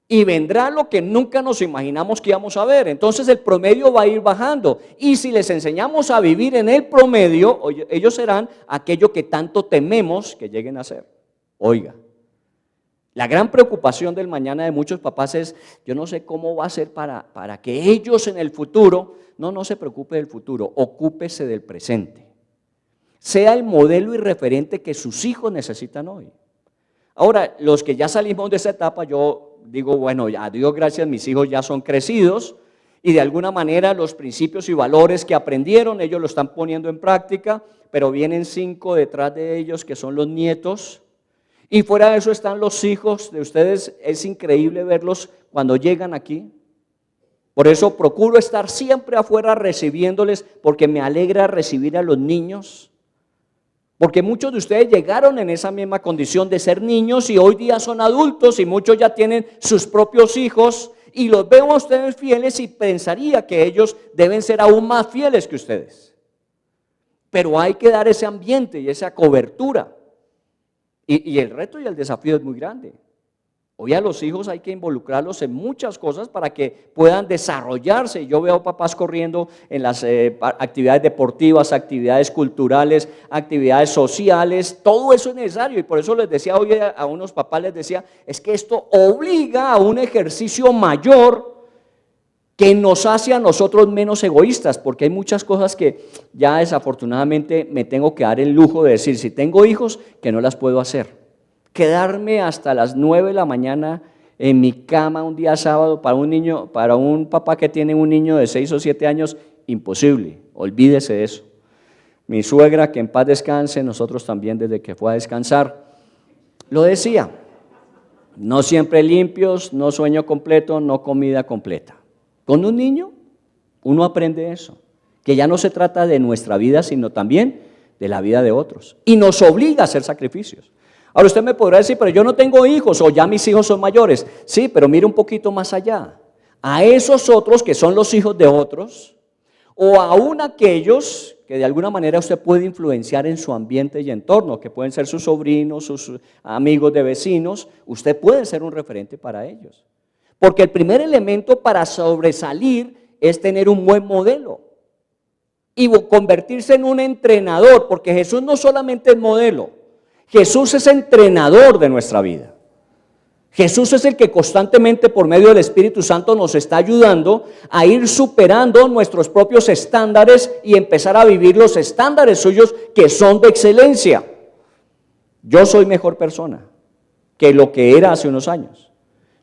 Y vendrá lo que nunca nos imaginamos que íbamos a ver. Entonces el promedio va a ir bajando. Y si les enseñamos a vivir en el promedio, ellos serán aquello que tanto tememos que lleguen a ser. Oiga, la gran preocupación del mañana de muchos papás es, yo no sé cómo va a ser para que ellos en el futuro, no se preocupe del futuro, ocúpese del presente. Sea el modelo y referente que sus hijos necesitan hoy. Ahora, los que ya salimos de esa etapa, yo digo, bueno, a Dios gracias, mis hijos ya son crecidos y de alguna manera los principios y valores que aprendieron, ellos lo están poniendo en práctica, pero vienen 5 detrás de ellos que son los nietos. Y fuera de eso están los hijos de ustedes. Es increíble verlos cuando llegan aquí. Por eso procuro estar siempre afuera recibiéndoles, porque me alegra recibir a los niños. Porque muchos de ustedes llegaron en esa misma condición de ser niños y hoy día son adultos y muchos ya tienen sus propios hijos y los veo a ustedes fieles y pensaría que ellos deben ser aún más fieles que ustedes. Pero hay que dar ese ambiente y esa cobertura. Y el reto y el desafío es muy grande. Hoy a los hijos hay que involucrarlos en muchas cosas para que puedan desarrollarse. Yo veo papás corriendo en las actividades deportivas, actividades culturales, actividades sociales, todo eso es necesario. Y por eso les decía hoy a unos papás, les decía, es que esto obliga a un ejercicio mayor que nos hace a nosotros menos egoístas, porque hay muchas cosas que ya desafortunadamente me tengo que dar el lujo de decir, si tengo hijos, que no las puedo hacer. Quedarme hasta las 9 de la mañana en mi cama un día sábado para un niño, para un papá que tiene un niño de 6 o 7 años, imposible, olvídese de eso. Mi suegra, que en paz descanse, nosotros también desde que fue a descansar, lo decía, no siempre limpios, no sueño completo, no comida completa. Con un niño uno aprende eso, que ya no se trata de nuestra vida, sino también de la vida de otros, y nos obliga a hacer sacrificios. Ahora usted me podrá decir, pero yo no tengo hijos o ya mis hijos son mayores. Sí, pero mire un poquito más allá. A esos otros que son los hijos de otros, o aún aquellos que de alguna manera usted puede influenciar en su ambiente y entorno, que pueden ser sus sobrinos, sus amigos de vecinos, usted puede ser un referente para ellos. Porque el primer elemento para sobresalir es tener un buen modelo y convertirse en un entrenador, porque Jesús no solamente es modelo, Jesús es entrenador de nuestra vida. Jesús es el que constantemente por medio del Espíritu Santo nos está ayudando a ir superando nuestros propios estándares y empezar a vivir los estándares suyos que son de excelencia. Yo soy mejor persona que lo que era hace unos años.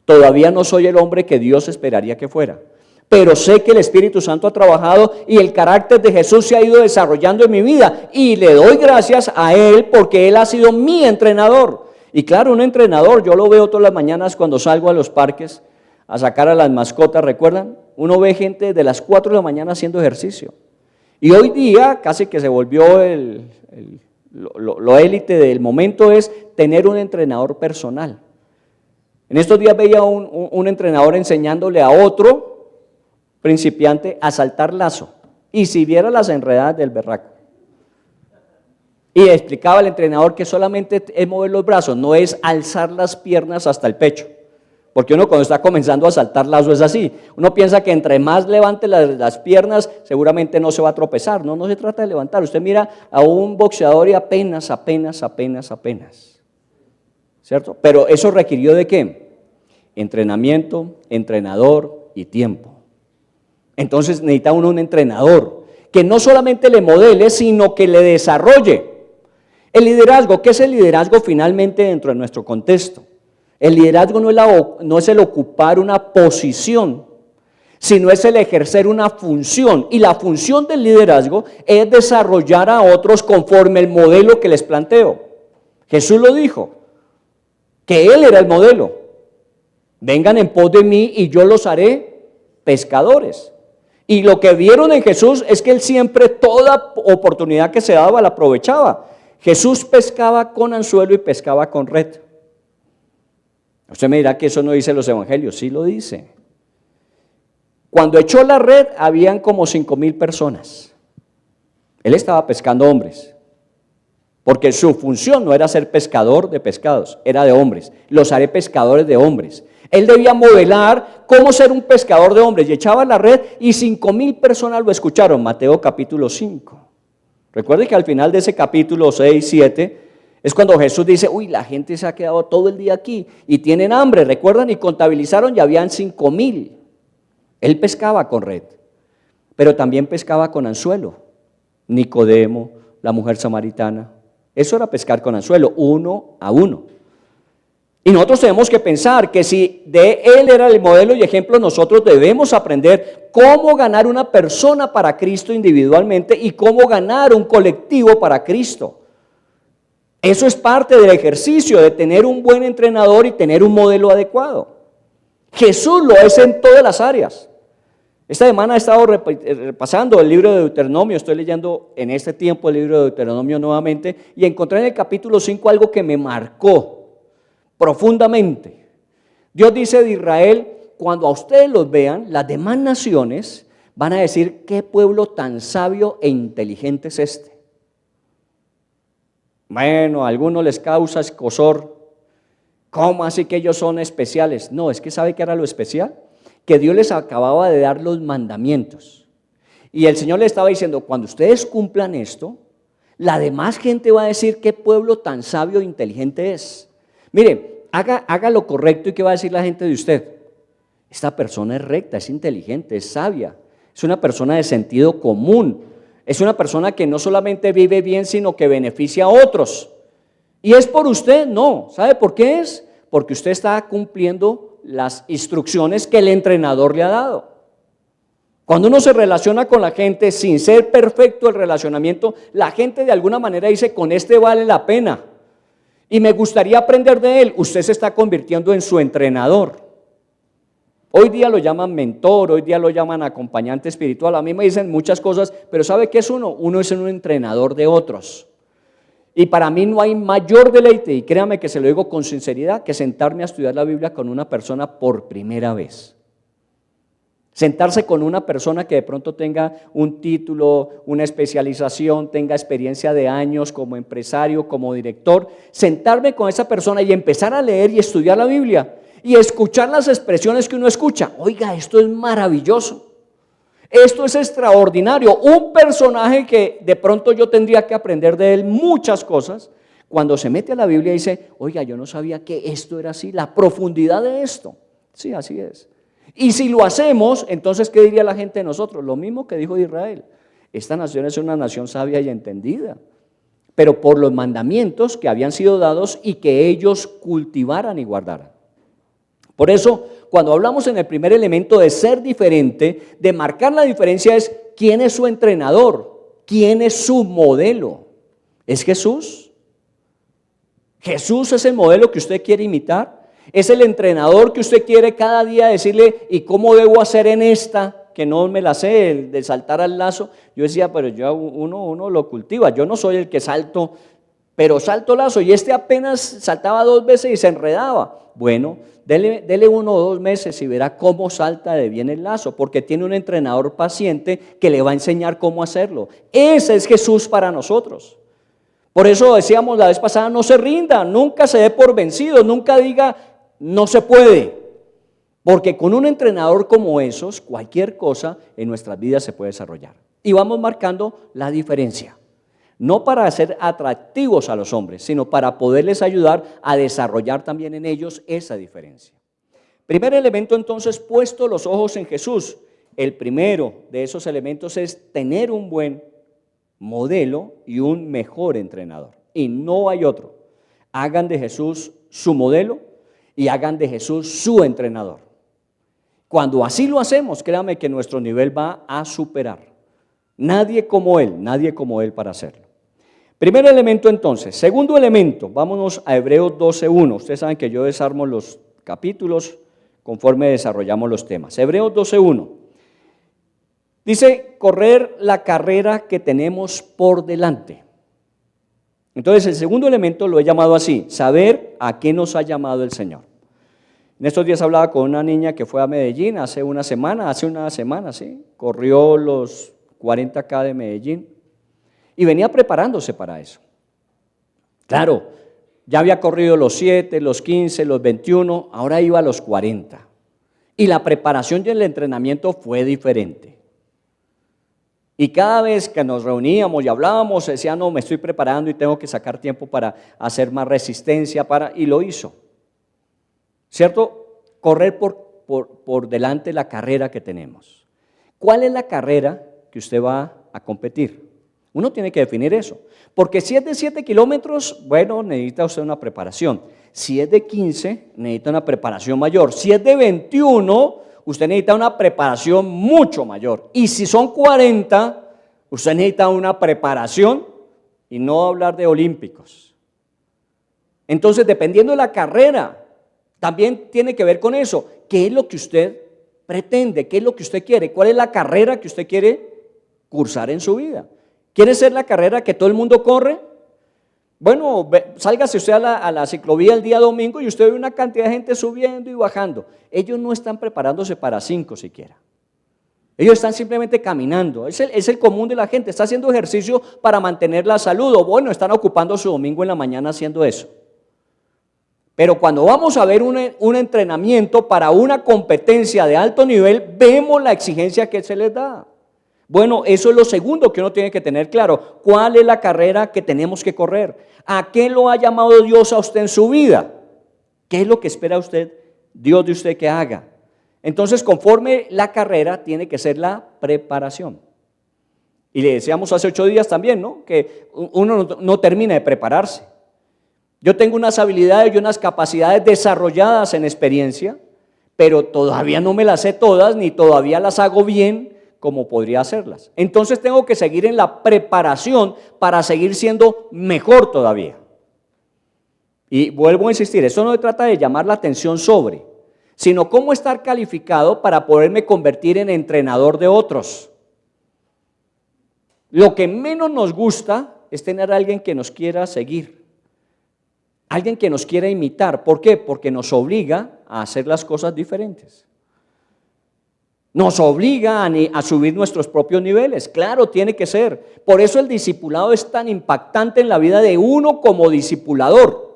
Todavía no soy el hombre que Dios esperaría que fuera, pero sé que el Espíritu Santo ha trabajado y el carácter de Jesús se ha ido desarrollando en mi vida y le doy gracias a Él porque Él ha sido mi entrenador. Y claro, un entrenador, yo lo veo todas las mañanas cuando salgo a los parques a sacar a las mascotas, ¿recuerdan? Uno ve gente de las 4 de la mañana haciendo ejercicio. Y hoy día casi que se volvió lo élite del momento es tener un entrenador personal. En estos días veía un entrenador enseñándole a otro principiante a saltar lazo, y si viera las enredadas del berraco, y explicaba al entrenador que solamente es mover los brazos, no es alzar las piernas hasta el pecho, porque uno cuando está comenzando a saltar lazo es así, uno piensa que entre más levante las piernas seguramente no se va a tropezar, no se trata de levantar, usted mira a un boxeador y apenas, ¿cierto? Pero eso requirió ¿de qué? Entrenamiento, entrenador y tiempo. Entonces necesita uno un entrenador que no solamente le modele, sino que le desarrolle. El liderazgo, ¿qué es el liderazgo finalmente dentro de nuestro contexto? El liderazgo no es el ocupar una posición, sino es el ejercer una función. Y la función del liderazgo es desarrollar a otros conforme el modelo que les planteo. Jesús lo dijo. que Él era el modelo. Vengan en pos de mí y yo los haré pescadores. Y lo que vieron en Jesús es que Él siempre, toda oportunidad que se daba, la aprovechaba. Jesús pescaba con anzuelo y pescaba con red. Usted me dirá que eso no dice los evangelios, sí lo dice. Cuando echó la red, habían como 5,000 personas. Él estaba pescando hombres, porque su función no era ser pescador de pescados, era de hombres. Los haré pescadores de hombres. Él debía modelar cómo ser un pescador de hombres, y echaba la red y 5,000 personas lo escucharon. Mateo capítulo 5. Recuerde que al final de ese capítulo 6, 7, es cuando Jesús dice, uy, la gente se ha quedado todo el día aquí y tienen hambre. ¿Recuerdan? Y contabilizaron y habían 5,000. Él pescaba con red, pero también pescaba con anzuelo. Nicodemo, la mujer samaritana, eso era pescar con anzuelo, 1 a 1. Y nosotros tenemos que pensar que si de Él era el modelo y ejemplo, nosotros debemos aprender cómo ganar una persona para Cristo individualmente y cómo ganar un colectivo para Cristo. Eso es parte del ejercicio de tener un buen entrenador y tener un modelo adecuado. Jesús lo es en todas las áreas. Esta semana he estado repasando el libro de Deuteronomio, estoy leyendo en este tiempo el libro de Deuteronomio nuevamente y encontré en el capítulo 5 algo que me marcó profundamente. Dios dice de Israel, cuando a ustedes los vean, las demás naciones van a decir, ¿qué pueblo tan sabio e inteligente es este? Bueno, a algunos les causa escozor. ¿Cómo así que ellos son especiales? No, es que ¿sabe qué era lo especial? Que Dios les acababa de dar los mandamientos. Y el Señor le estaba diciendo, cuando ustedes cumplan esto, la demás gente va a decir, ¿qué pueblo tan sabio e inteligente es? Mire, haga lo correcto y ¿qué va a decir la gente de usted? Esta persona es recta, es inteligente, es sabia, es una persona de sentido común, es una persona que no solamente vive bien, sino que beneficia a otros. ¿Y es por usted? No. ¿Sabe por qué es? Porque usted está cumpliendo las instrucciones que el entrenador le ha dado. Cuando uno se relaciona con la gente sin ser perfecto el relacionamiento, la gente de alguna manera dice, con este vale la pena y me gustaría aprender de él. Usted se está convirtiendo en su entrenador. Hoy día lo llaman mentor, hoy día lo llaman acompañante espiritual. A mí me dicen muchas cosas, pero ¿sabe qué es uno? Uno es un entrenador de otros. Y para mí no hay mayor deleite, y créame que se lo digo con sinceridad, que sentarme a estudiar la Biblia con una persona por primera vez. Sentarse con una persona que de pronto tenga un título, una especialización, tenga experiencia de años como empresario, como director, sentarme con esa persona y empezar a leer y estudiar la Biblia y escuchar las expresiones que uno escucha. Oiga, esto es maravilloso. Esto es extraordinario, un personaje que de pronto yo tendría que aprender de él muchas cosas. Cuando se mete a la Biblia dice, oiga, yo no sabía que esto era así, la profundidad de esto. Sí, así es. Y si lo hacemos, entonces, ¿qué diría la gente de nosotros? Lo mismo que dijo Israel. Esta nación es una nación sabia y entendida, pero por los mandamientos que habían sido dados y que ellos cultivaran y guardaran. Por eso, cuando hablamos en el primer elemento de ser diferente, de marcar la diferencia es quién es su entrenador, quién es su modelo. ¿Es Jesús? ¿Jesús es el modelo que usted quiere imitar? ¿Es el entrenador que usted quiere cada día decirle, ¿y cómo debo hacer en esta? Que no me la sé, el de saltar al lazo. Yo decía, pero uno lo cultiva, yo no soy el que salto, pero salto lazo, y este apenas saltaba 2 veces y se enredaba. Bueno, dele 1 o 2 meses y verá cómo salta de bien el lazo, porque tiene un entrenador paciente que le va a enseñar cómo hacerlo. Ese es Jesús para nosotros. Por eso decíamos la vez pasada, no se rinda, nunca se dé por vencido, nunca diga no se puede, porque con un entrenador como esos, cualquier cosa en nuestras vidas se puede desarrollar. Y vamos marcando la diferencia. No para ser atractivos a los hombres, sino para poderles ayudar a desarrollar también en ellos esa diferencia. Primer elemento entonces, puesto los ojos en Jesús. El primero de esos elementos es tener un buen modelo y un mejor entrenador. Y no hay otro. Hagan de Jesús su modelo y hagan de Jesús su entrenador. Cuando así lo hacemos, créame que nuestro nivel va a superar. Nadie como Él para hacerlo. Primer elemento entonces. Segundo elemento, vámonos a Hebreos 12:1. Ustedes saben que yo desarmo los capítulos conforme desarrollamos los temas. Hebreos 12:1. Dice, correr la carrera que tenemos por delante. Entonces el segundo elemento lo he llamado así, saber a qué nos ha llamado el Señor. En estos días hablaba con una niña que fue a Medellín hace una semana, ¿sí? Corrió los 40K de Medellín y venía preparándose para eso. Claro, ya había corrido los 7, los 15, los 21, ahora iba a los 40. Y la preparación y el entrenamiento fue diferente. Y cada vez que nos reuníamos y hablábamos, decía, no, me estoy preparando y tengo que sacar tiempo para hacer más resistencia, y lo hizo. ¿Cierto? Correr por delante la carrera que tenemos. ¿Cuál es la carrera que usted va a competir? Uno tiene que definir eso. Porque si es de 7 kilómetros, bueno, necesita usted una preparación. Si es de 15, necesita una preparación mayor. Si es de 21, usted necesita una preparación mucho mayor. Y si son 40, usted necesita una preparación y no hablar de olímpicos. Entonces, dependiendo de la carrera, también tiene que ver con eso. ¿Qué es lo que usted pretende? ¿Qué es lo que usted quiere? ¿Cuál es la carrera que usted quiere cursar en su vida? ¿Quiere ser la carrera que todo el mundo corre? Bueno, sálgase usted a la ciclovía el día domingo y usted ve una cantidad de gente subiendo y bajando. Ellos no están preparándose para 5 siquiera. Ellos están simplemente caminando. Es el común de la gente. Está haciendo ejercicio para mantener la salud. O bueno, están ocupando su domingo en la mañana haciendo eso. Pero cuando vamos a ver un entrenamiento para una competencia de alto nivel, vemos la exigencia que se les da. Bueno, eso es lo segundo que uno tiene que tener claro. ¿Cuál es la carrera que tenemos que correr? ¿A qué lo ha llamado Dios a usted en su vida? ¿Qué es lo que espera Dios de usted que haga? Entonces, conforme la carrera, tiene que ser la preparación. Y le decíamos hace 8 días también, ¿no? Que uno no termina de prepararse. Yo tengo unas habilidades y unas capacidades desarrolladas en experiencia, pero todavía no me las sé todas, ni todavía las hago bien como podría hacerlas. Entonces tengo que seguir en la preparación para seguir siendo mejor todavía. Y vuelvo a insistir, eso no se trata de llamar la atención sobre, sino cómo estar calificado para poderme convertir en entrenador de otros. Lo que menos nos gusta es tener a alguien que nos quiera seguir, alguien que nos quiera imitar. ¿Por qué? Porque nos obliga a hacer las cosas diferentes. Nos obliga a subir nuestros propios niveles. Claro, tiene que ser. Por eso el discipulado es tan impactante en la vida de uno como discipulador.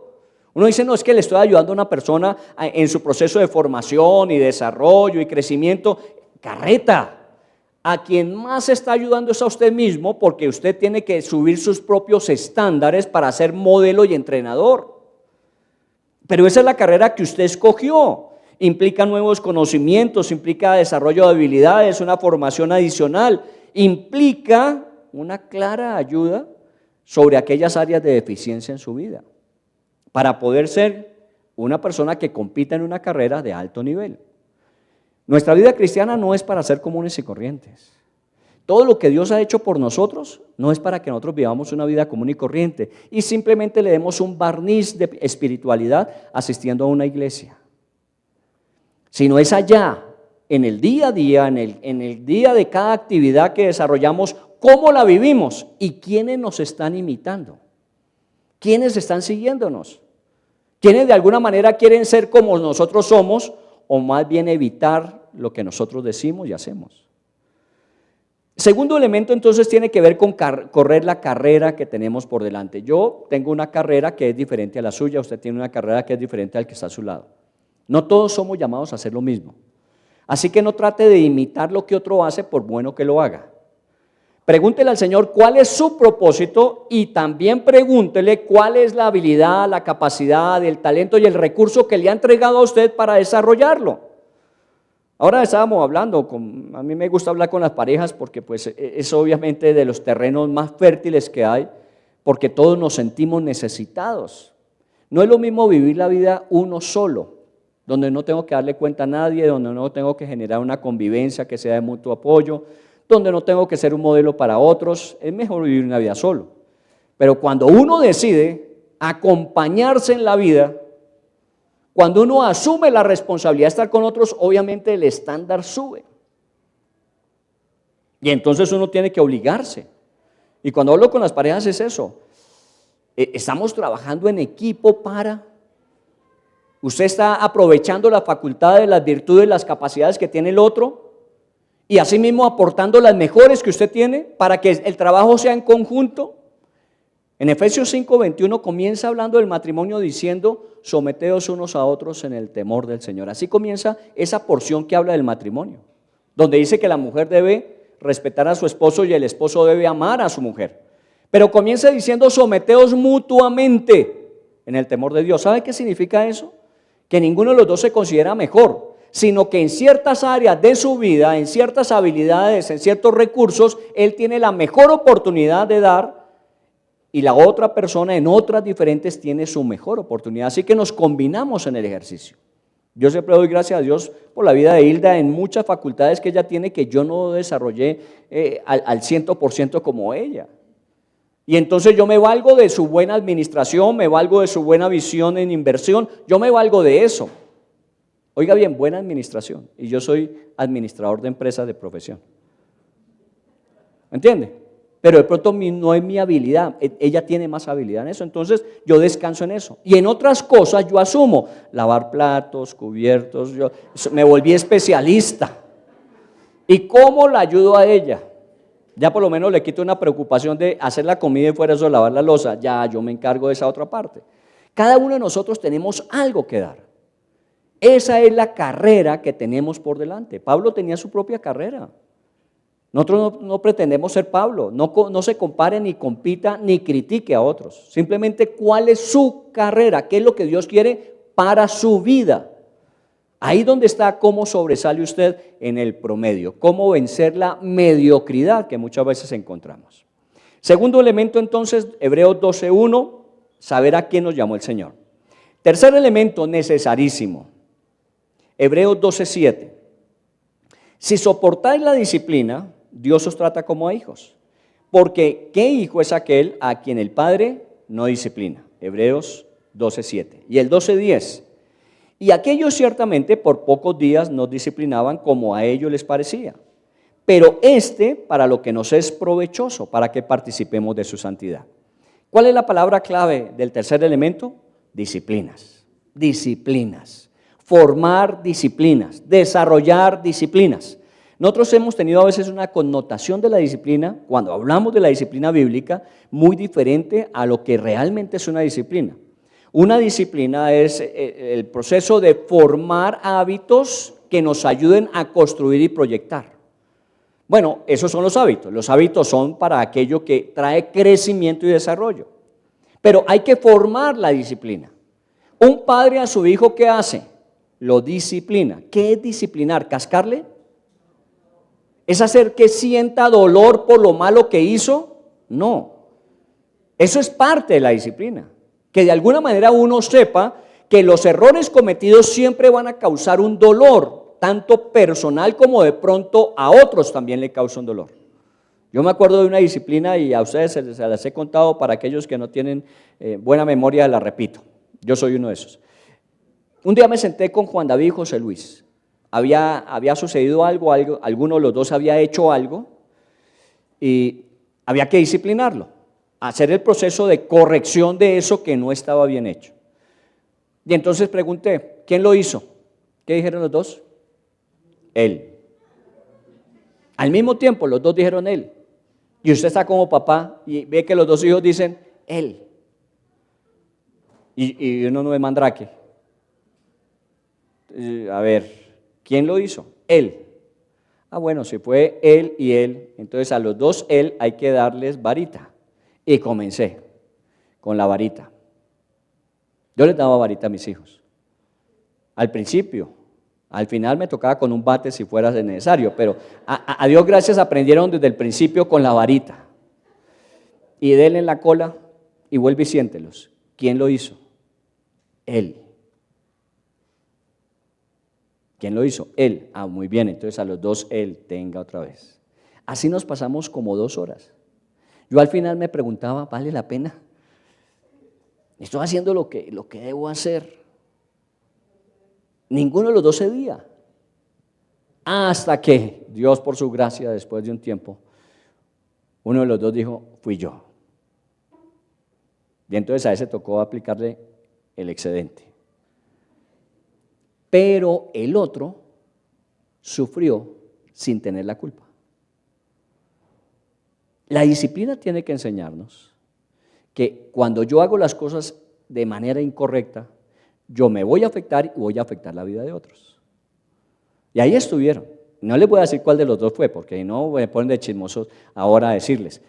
Uno dice, no, es que le estoy ayudando a una persona en su proceso de formación y desarrollo y crecimiento. Carreta. A quien más está ayudando es a usted mismo, porque usted tiene que subir sus propios estándares para ser modelo y entrenador. Pero esa es la carrera que usted escogió. Implica nuevos conocimientos, implica desarrollo de habilidades, una formación adicional, implica una clara ayuda sobre aquellas áreas de deficiencia en su vida, para poder ser una persona que compita en una carrera de alto nivel. Nuestra vida cristiana no es para ser comunes y corrientes. Todo lo que Dios ha hecho por nosotros no es para que nosotros vivamos una vida común y corriente y simplemente le demos un barniz de espiritualidad asistiendo a una iglesia. Sino es allá, en el día a día, en el día de cada actividad que desarrollamos, cómo la vivimos y quiénes nos están imitando, quiénes están siguiéndonos, quiénes de alguna manera quieren ser como nosotros somos o más bien evitar lo que nosotros decimos y hacemos. Segundo elemento entonces tiene que ver con correr la carrera que tenemos por delante. Yo tengo una carrera que es diferente a la suya, usted tiene una carrera que es diferente al que está a su lado. No todos somos llamados a hacer lo mismo. Así que no trate de imitar lo que otro hace por bueno que lo haga. Pregúntele al Señor cuál es su propósito y también pregúntele cuál es la habilidad, la capacidad, el talento y el recurso que le ha entregado a usted para desarrollarlo. Ahora estábamos hablando, a mí me gusta hablar con las parejas porque pues es obviamente de los terrenos más fértiles que hay, porque todos nos sentimos necesitados. No es lo mismo vivir la vida uno solo, donde no tengo que darle cuenta a nadie, donde no tengo que generar una convivencia que sea de mutuo apoyo, donde no tengo que ser un modelo para otros. Es mejor vivir una vida solo. Pero cuando uno decide acompañarse en la vida, cuando uno asume la responsabilidad de estar con otros, obviamente el estándar sube. Y entonces uno tiene que obligarse. Y cuando hablo con las parejas es eso. Estamos trabajando en equipo para... Usted está aprovechando la facultad de las virtudes, las capacidades que tiene el otro y asimismo aportando las mejores que usted tiene para que el trabajo sea en conjunto. En Efesios 5:21 comienza hablando del matrimonio diciendo: someteos unos a otros en el temor del Señor. Así comienza esa porción que habla del matrimonio, donde dice que la mujer debe respetar a su esposo y el esposo debe amar a su mujer. Pero comienza diciendo: someteos mutuamente en el temor de Dios. ¿Sabe qué significa eso? Que ninguno de los dos se considera mejor, sino que en ciertas áreas de su vida, en ciertas habilidades, en ciertos recursos, él tiene la mejor oportunidad de dar y la otra persona en otras diferentes tiene su mejor oportunidad. Así que nos combinamos en el ejercicio. Yo siempre doy gracias a Dios por la vida de Hilda en muchas facultades que ella tiene que yo no desarrollé al 100% como ella. Y entonces yo me valgo de su buena administración, me valgo de su buena visión en inversión, yo me valgo de eso. Oiga bien, buena administración. Y yo soy administrador de empresas de profesión. ¿Me entiende? Pero de pronto no es mi habilidad, ella tiene más habilidad en eso, entonces yo descanso en eso. Y en otras cosas yo asumo, lavar platos, cubiertos, yo me volví especialista. ¿Y cómo la ayudo a ella? Ya por lo menos le quito una preocupación de hacer la comida y fuera eso, lavar la loza, ya yo me encargo de esa otra parte. Cada uno de nosotros tenemos algo que dar. Esa es la carrera que tenemos por delante. Pablo tenía su propia carrera. Nosotros no pretendemos ser Pablo, no se compare ni compita ni critique a otros. Simplemente cuál es su carrera, qué es lo que Dios quiere para su vida. Ahí donde está cómo sobresale usted en el promedio, cómo vencer la mediocridad que muchas veces encontramos. Segundo elemento entonces, Hebreos 12:1, saber a quién nos llamó el Señor. Tercer elemento necesarísimo, Hebreos 12:7. Si soportáis la disciplina, Dios os trata como a hijos, porque ¿qué hijo es aquel a quien el Padre no disciplina? Hebreos 12:7. Y el 12:10. Y aquellos ciertamente por pocos días nos disciplinaban como a ellos les parecía, pero para lo que nos es provechoso, para que participemos de su santidad. ¿Cuál es la palabra clave del tercer elemento? Disciplinas. Disciplinas. Formar disciplinas, desarrollar disciplinas. Nosotros hemos tenido a veces una connotación de la disciplina, cuando hablamos de la disciplina bíblica, muy diferente a lo que realmente es una disciplina. Una disciplina es el proceso de formar hábitos que nos ayuden a construir y proyectar. Bueno, esos son los hábitos. Los hábitos son para aquello que trae crecimiento y desarrollo. Pero hay que formar la disciplina. Un padre a su hijo, ¿qué hace? Lo disciplina. ¿Qué es disciplinar? ¿Cascarle? ¿Es hacer que sienta dolor por lo malo que hizo? No. Eso es parte de la disciplina. Que de alguna manera uno sepa que los errores cometidos siempre van a causar un dolor, tanto personal como de pronto a otros también le causa un dolor. Yo me acuerdo de una disciplina y a ustedes se las he contado, para aquellos que no tienen buena memoria la repito. Yo soy uno de esos. Un día me senté con Juan David y José Luis. Había sucedido algo, alguno de los dos había hecho algo y había que disciplinarlo, hacer el proceso de corrección de eso que no estaba bien hecho. Y entonces pregunté, ¿quién lo hizo? ¿Qué dijeron los dos? Él. Al mismo tiempo los dos dijeron él. Y usted está como papá y ve que los dos hijos dicen él. Y uno no es mandrake. A ver, ¿quién lo hizo? Él. Ah, bueno, si fue él y él, entonces a los dos él hay que darles varita. Y comencé con la varita. Yo les daba varita a mis hijos. Al principio, al final me tocaba con un bate si fuera necesario, pero a Dios gracias aprendieron desde el principio con la varita. Y denle en la cola y vuelve y siéntelos. ¿Quién lo hizo? Él. ¿Quién lo hizo? Él. Ah, muy bien, entonces a los dos él, tenga otra vez. Así nos pasamos como 2 horas. Yo al final me preguntaba, ¿vale la pena? Estoy haciendo lo que debo hacer. Ninguno de los dos cedía. Hasta que Dios, por su gracia, después de un tiempo, uno de los dos dijo, fui yo. Y entonces a ese tocó aplicarle el excedente. Pero el otro sufrió sin tener la culpa. La disciplina tiene que enseñarnos que cuando yo hago las cosas de manera incorrecta, yo me voy a afectar y voy a afectar la vida de otros. Y ahí estuvieron. No les voy a decir cuál de los dos fue, porque no me ponen de chismosos ahora a decirles.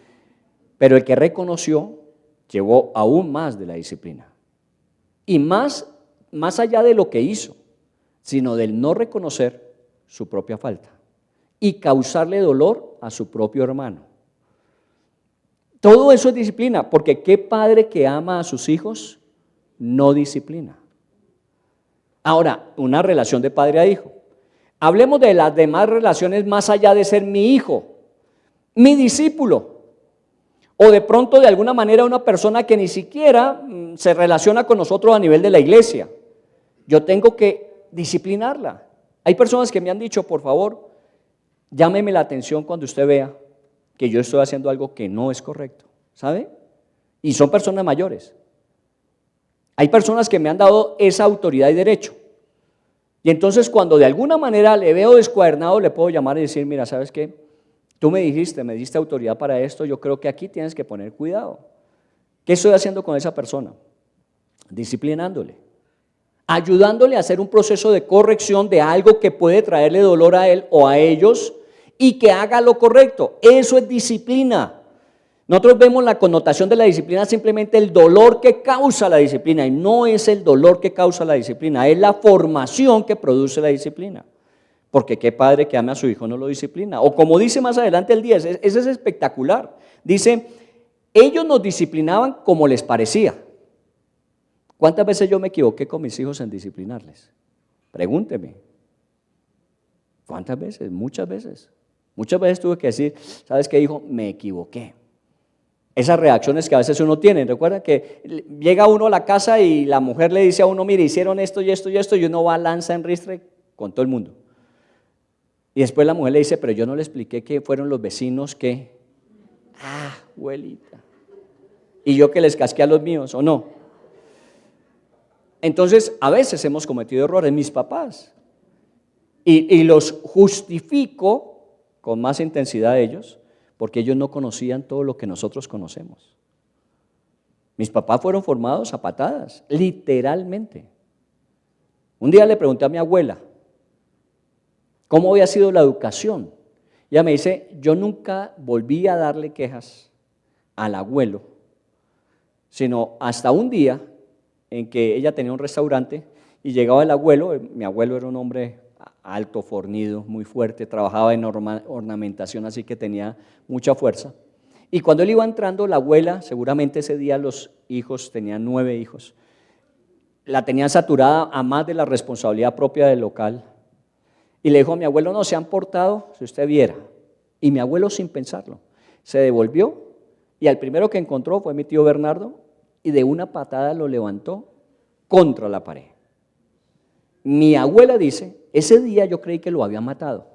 Pero el que reconoció llevó aún más de la disciplina. Y más allá de lo que hizo, sino del no reconocer su propia falta y causarle dolor a su propio hermano. Todo eso es disciplina, porque ¿qué padre que ama a sus hijos no disciplina? Ahora, una relación de padre a hijo. Hablemos de las demás relaciones más allá de ser mi hijo, mi discípulo, o de pronto de alguna manera una persona que ni siquiera se relaciona con nosotros a nivel de la iglesia. Yo tengo que disciplinarla. Hay personas que me han dicho, por favor, llámeme la atención cuando usted vea que yo estoy haciendo algo que no es correcto, ¿sabe? Y son personas mayores. Hay personas que me han dado esa autoridad y derecho. Y entonces cuando de alguna manera le veo descuadernado, le puedo llamar y decir, mira, ¿sabes qué? Tú me diste autoridad para esto, yo creo que aquí tienes que poner cuidado. ¿Qué estoy haciendo con esa persona? Disciplinándole, ayudándole a hacer un proceso de corrección de algo que puede traerle dolor a él o a ellos y que haga lo correcto. Eso es disciplina. Nosotros vemos la connotación de la disciplina simplemente el dolor que causa la disciplina, y no es el dolor que causa la disciplina, es la formación que produce la disciplina. Porque qué padre que ame a su hijo no lo disciplina. O como dice más adelante el 10, ese es espectacular. Dice, ellos nos disciplinaban como les parecía. ¿Cuántas veces yo me equivoqué con mis hijos en disciplinarles? Pregúnteme. ¿Cuántas veces? Muchas veces. Muchas veces tuve que decir, ¿sabes qué, hijo? Me equivoqué. Esas reacciones que a veces uno tiene. Recuerda que llega uno a la casa y la mujer le dice a uno, mire, hicieron esto y esto y esto, y uno va a lanza en ristre con todo el mundo. Y después la mujer le dice, pero yo no le expliqué que fueron los vecinos que, abuelita, y yo que les casqué a los míos, ¿o no? Entonces, a veces hemos cometido errores, mis papás, y los justifico con más intensidad a ellos, porque ellos no conocían todo lo que nosotros conocemos. Mis papás fueron formados a patadas, literalmente. Un día le pregunté a mi abuela, ¿cómo había sido la educación? Ella me dice, yo nunca volví a darle quejas al abuelo, sino hasta un día en que ella tenía un restaurante y llegaba el abuelo, mi abuelo era un hombre alto, fornido, muy fuerte, trabajaba en ornamentación, así que tenía mucha fuerza. Y cuando él iba entrando, la abuela, seguramente ese día los hijos, tenían 9 hijos, la tenían saturada a más de la responsabilidad propia del local. Y le dijo a mi abuelo, no, se han portado, si usted viera. Y mi abuelo, sin pensarlo, se devolvió y al primero que encontró fue mi tío Bernardo y de una patada lo levantó contra la pared. Mi abuela dice, ese día yo creí que lo había matado.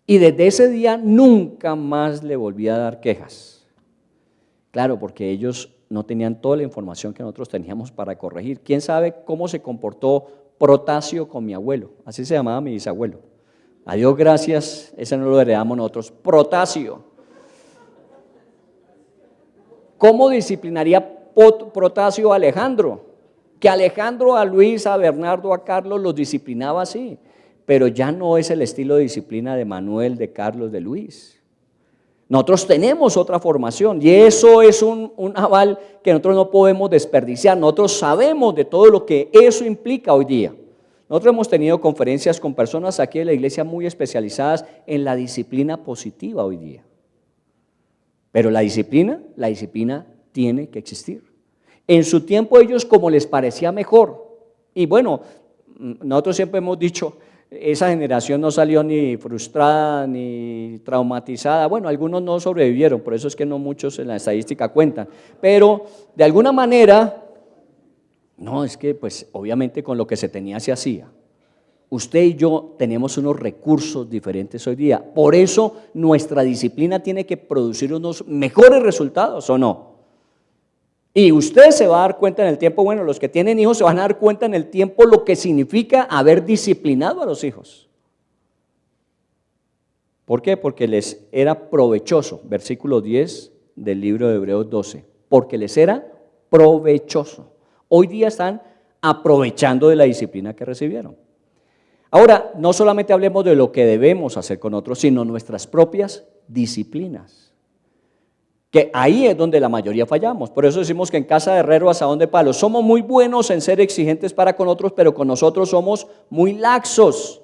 Y desde ese día nunca más le volví a dar quejas. Claro, porque ellos no tenían toda la información que nosotros teníamos para corregir. ¿Quién sabe cómo se comportó Protasio con mi abuelo? Así se llamaba mi bisabuelo. A Dios gracias, ese no lo heredamos nosotros. Protasio. ¿Cómo disciplinaría Protasio a Alejandro? Que Alejandro, a Luis, a Bernardo, a Carlos los disciplinaba así, pero ya no es el estilo de disciplina de Manuel, de Carlos, de Luis. Nosotros tenemos otra formación y eso es un aval que nosotros no podemos desperdiciar. Nosotros sabemos de todo lo que eso implica hoy día. Nosotros hemos tenido conferencias con personas aquí en la iglesia muy especializadas en la disciplina positiva hoy día. Pero la disciplina tiene que existir. En su tiempo ellos como les parecía mejor. Y bueno, nosotros siempre hemos dicho, esa generación no salió ni frustrada ni traumatizada. Bueno, algunos no sobrevivieron, por eso es que no muchos en la estadística cuentan. Pero de alguna manera, no, es que pues obviamente con lo que se tenía se hacía. Usted y yo tenemos unos recursos diferentes hoy día. Por eso nuestra disciplina tiene que producir unos mejores resultados, ¿o no? Y usted se va a dar cuenta en el tiempo, bueno, los que tienen hijos se van a dar cuenta en el tiempo lo que significa haber disciplinado a los hijos. ¿Por qué? Porque les era provechoso, versículo 10 del libro de Hebreos 12, porque les era provechoso. Hoy día están aprovechando de la disciplina que recibieron. Ahora, no solamente hablemos de lo que debemos hacer con otros, sino nuestras propias disciplinas. Que ahí es donde la mayoría fallamos. Por eso decimos que en casa de herrero asadón de palo. Somos muy buenos en ser exigentes para con otros, pero con nosotros somos muy laxos.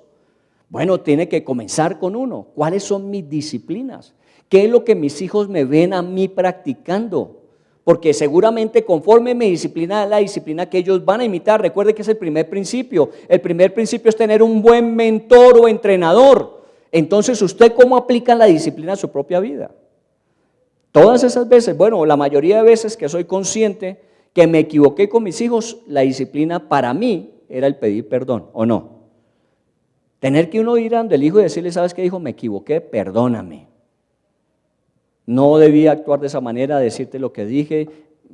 Bueno, tiene que comenzar con uno. ¿Cuáles son mis disciplinas? ¿Qué es lo que mis hijos me ven a mí practicando? Porque seguramente conforme mi disciplina es la disciplina que ellos van a imitar. Recuerde que es el primer principio. El primer principio es tener un buen mentor o entrenador. Entonces, ¿usted cómo aplica la disciplina a su propia vida? Todas esas veces, bueno, la mayoría de veces que soy consciente que me equivoqué con mis hijos, la disciplina para mí era el pedir perdón, ¿o no? Tener que uno ir ante el hijo y decirle, ¿sabes qué, hijo? Me equivoqué, perdóname. No debía actuar de esa manera, decirte lo que dije,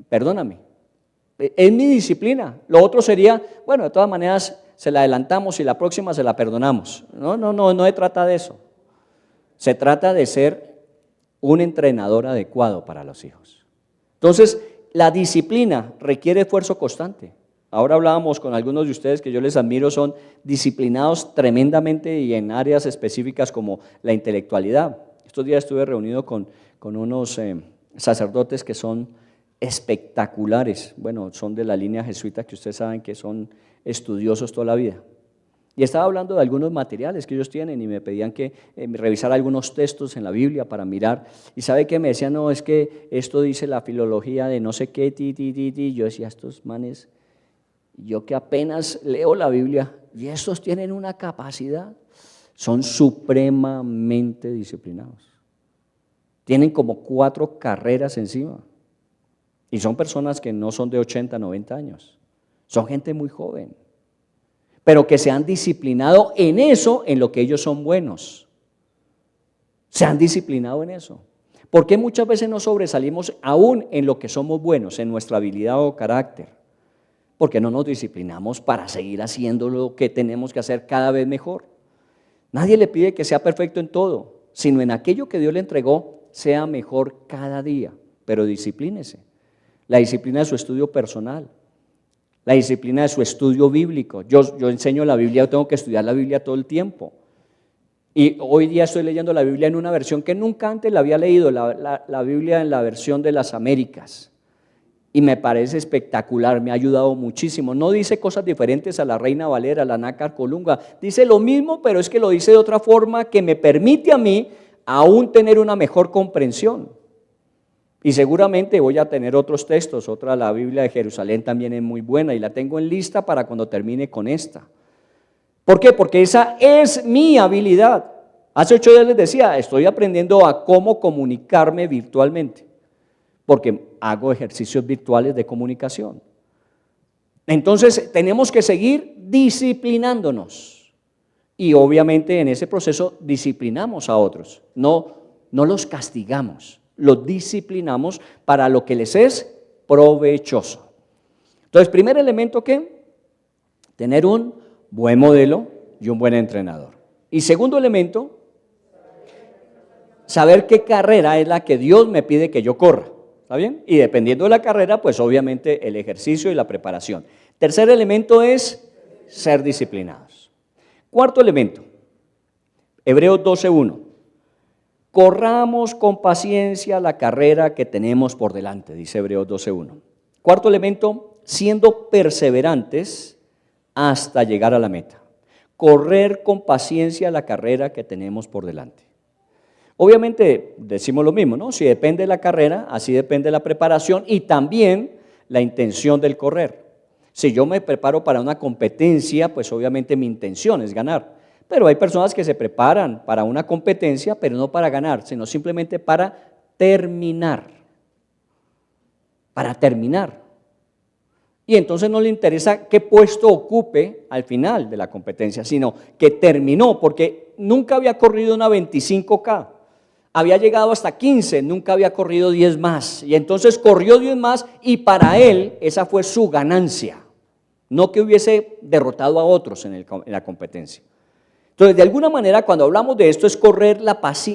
perdóname. Es mi disciplina. Lo otro sería, bueno, de todas maneras se la adelantamos y la próxima se la perdonamos. No se trata de eso. Se trata de ser un entrenador adecuado para los hijos. Entonces, la disciplina requiere esfuerzo constante. Ahora hablábamos con algunos de ustedes que yo les admiro, son disciplinados tremendamente y en áreas específicas como la intelectualidad. Estos días estuve reunido con unos sacerdotes que son espectaculares. Bueno, son de la línea jesuita que ustedes saben que son estudiosos toda la vida. Y estaba hablando de algunos materiales que ellos tienen y me pedían que revisara algunos textos en la Biblia para mirar. Y ¿sabe qué? Me decían, no, es que esto dice la filología de no sé qué, Yo decía, estos manes, yo que apenas leo la Biblia, y estos tienen una capacidad, son supremamente disciplinados. Tienen como 4 carreras encima. Y son personas que no son de 80, 90 años. Son gente muy joven. Pero que se han disciplinado en eso, en lo que ellos son buenos. Se han disciplinado en eso. ¿Por qué muchas veces no sobresalimos aún en lo que somos buenos, en nuestra habilidad o carácter? Porque no nos disciplinamos para seguir haciendo lo que tenemos que hacer cada vez mejor. Nadie le pide que sea perfecto en todo, sino en aquello que Dios le entregó, sea mejor cada día. Pero disciplínese. La disciplina de su estudio personal. La disciplina de su estudio bíblico. Yo enseño la Biblia, yo tengo que estudiar la Biblia todo el tiempo. Y hoy día estoy leyendo la Biblia en una versión que nunca antes la había leído, la Biblia en la versión de las Américas. Y me parece espectacular, me ha ayudado muchísimo. No dice cosas diferentes a la Reina Valera, a la Nácar Colunga. Dice lo mismo, pero es que lo dice de otra forma que me permite a mí aún tener una mejor comprensión. Y seguramente voy a tener otros textos, la Biblia de Jerusalén también es muy buena y la tengo en lista para cuando termine con esta. ¿Por qué? Porque esa es mi habilidad. Hace 8 días les decía, estoy aprendiendo a cómo comunicarme virtualmente, porque hago ejercicios virtuales de comunicación. Entonces tenemos que seguir disciplinándonos y obviamente en ese proceso disciplinamos a otros, no los castigamos. Los disciplinamos para lo que les es provechoso. Entonces, primer elemento, ¿qué? Tener un buen modelo y un buen entrenador. Y segundo elemento, saber qué carrera es la que Dios me pide que yo corra. ¿Está bien? Y dependiendo de la carrera, pues obviamente el ejercicio y la preparación. Tercer elemento es ser disciplinados. Cuarto elemento, Hebreos 12:1. Corramos con paciencia la carrera que tenemos por delante, dice Hebreos 12:1. Cuarto elemento, siendo perseverantes hasta llegar a la meta. Correr con paciencia la carrera que tenemos por delante. Obviamente decimos lo mismo, ¿no? Si depende de la carrera, así depende la preparación y también la intención del correr. Si yo me preparo para una competencia, pues obviamente mi intención es ganar. Pero hay personas que se preparan para una competencia, pero no para ganar, sino simplemente para terminar. Para terminar. Y entonces no le interesa qué puesto ocupe al final de la competencia, sino que terminó, porque nunca había corrido una 25K. Había llegado hasta 15, nunca había corrido 10 más. Y entonces corrió 10 más y para él esa fue su ganancia. No que hubiese derrotado a otros en la competencia. Entonces, de alguna manera, cuando hablamos de esto, es correr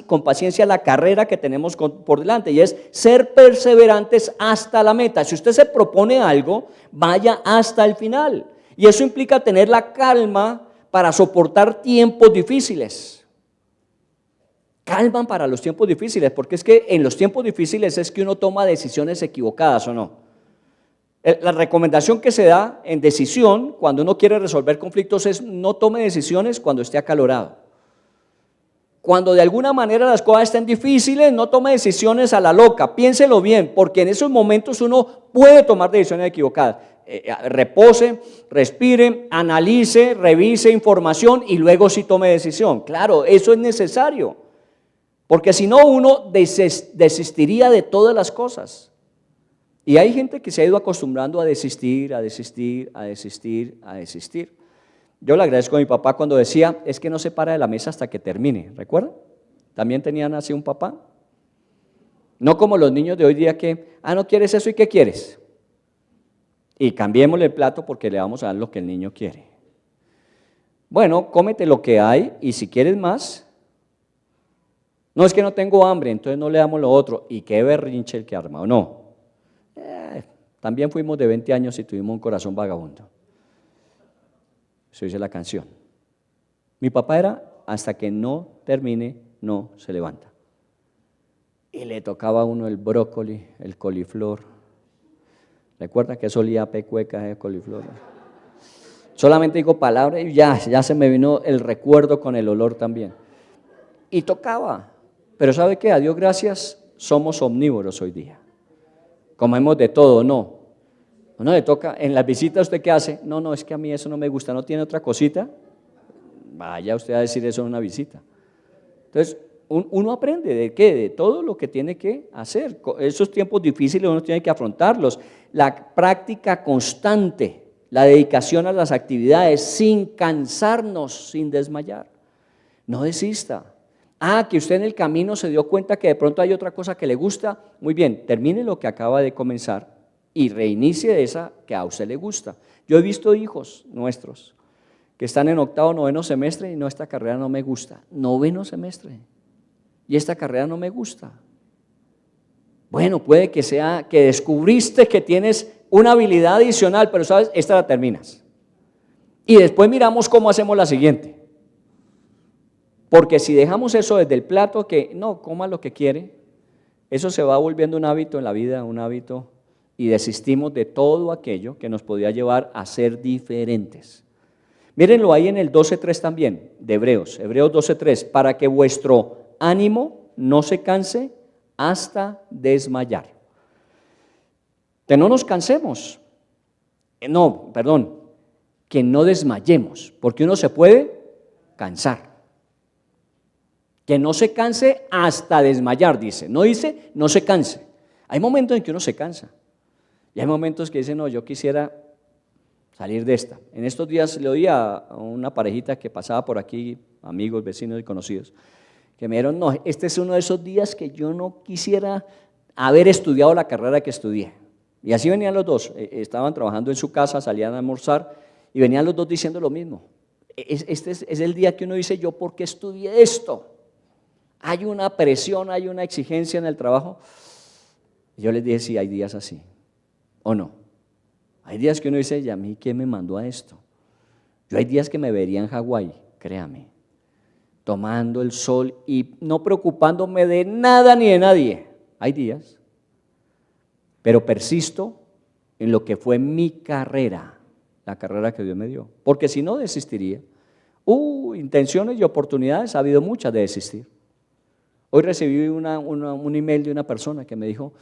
con paciencia la carrera que tenemos por delante, y es ser perseverantes hasta la meta. Si usted se propone algo, vaya hasta el final. Y eso implica tener la calma para soportar tiempos difíciles. Calma para los tiempos difíciles, porque es que en los tiempos difíciles es que uno toma decisiones equivocadas, ¿o no? La recomendación que se da en decisión cuando uno quiere resolver conflictos es no tome decisiones cuando esté acalorado. Cuando de alguna manera las cosas estén difíciles, no tome decisiones a la loca, piénselo bien, porque en esos momentos uno puede tomar decisiones equivocadas. Repose, respire, analice, revise información y luego sí tome decisión. Claro, eso es necesario, porque si no uno desistiría de todas las cosas. Y hay gente que se ha ido acostumbrando a desistir, a desistir, a desistir, a desistir. Yo le agradezco a mi papá cuando decía, es que no se para de la mesa hasta que termine, ¿recuerdan? También tenían así un papá. No como los niños de hoy día que, no quieres eso y ¿qué quieres? Y cambiémosle el plato porque le vamos a dar lo que el niño quiere. Bueno, cómete lo que hay y si quieres más, no es que no tengo hambre, entonces no le damos lo otro. Y qué berrinche el que arma, ¿o no? También fuimos de 20 años y tuvimos un corazón vagabundo. Eso dice la canción. Mi papá era, hasta que no termine, no se levanta. Y le tocaba a uno el brócoli, el coliflor. ¿Recuerda que eso olía a pecueca, coliflor? Solamente digo palabras y ya se me vino el recuerdo con el olor también. Y tocaba. Pero ¿sabe qué? A Dios gracias, somos omnívoros hoy día. Comemos de todo, no. Uno le toca, en las visitas, ¿usted qué hace? No, es que a mí eso no me gusta, ¿no tiene otra cosita? Vaya usted a decir eso en una visita. Entonces, uno aprende ¿de qué? De todo lo que tiene que hacer. Esos tiempos difíciles uno tiene que afrontarlos. La práctica constante, la dedicación a las actividades sin cansarnos, sin desmayar. No desista. Que usted en el camino se dio cuenta que de pronto hay otra cosa que le gusta. Muy bien, termine lo que acaba de comenzar y reinicie esa que a usted le gusta. Yo he visto hijos nuestros que están en octavo, noveno semestre y no, esta carrera no me gusta. Noveno semestre y esta carrera no me gusta. Bueno, puede que sea que descubriste que tienes una habilidad adicional, pero sabes, esta la terminas. Y después miramos cómo hacemos la siguiente. Porque si dejamos eso desde el plato, que no, coma lo que quiere, eso se va volviendo un hábito en la vida, un hábito, y desistimos de todo aquello que nos podía llevar a ser diferentes. Mírenlo ahí en el 12.3 también, de Hebreos 12.3, para que vuestro ánimo no se canse hasta desmayar. Que no nos cansemos, que no desmayemos, porque uno se puede cansar. Que no se canse hasta desmayar, dice. No dice, no se canse. Hay momentos en que uno se cansa. Y hay momentos que dice, no, yo quisiera salir de esta. En estos días le oí a una parejita que pasaba por aquí, amigos, vecinos y conocidos, que me dijeron, no, este es uno de esos días que yo no quisiera haber estudiado la carrera que estudié. Y así venían los dos. Estaban trabajando en su casa, salían a almorzar y venían los dos diciendo lo mismo. Este es el día que uno dice, ¿yo por qué estudié esto? Hay una presión, hay una exigencia en el trabajo. Yo les dije, sí, hay días así, ¿o no? Hay días que uno dice, ¿y a mí quién me mandó a esto? Yo hay días que me vería en Hawái, créame, tomando el sol y no preocupándome de nada ni de nadie. Hay días, pero persisto en lo que fue mi carrera, la carrera que Dios me dio, porque si no desistiría. Intenciones y oportunidades, ha habido muchas de desistir. Hoy recibí un email de una persona que me dijo,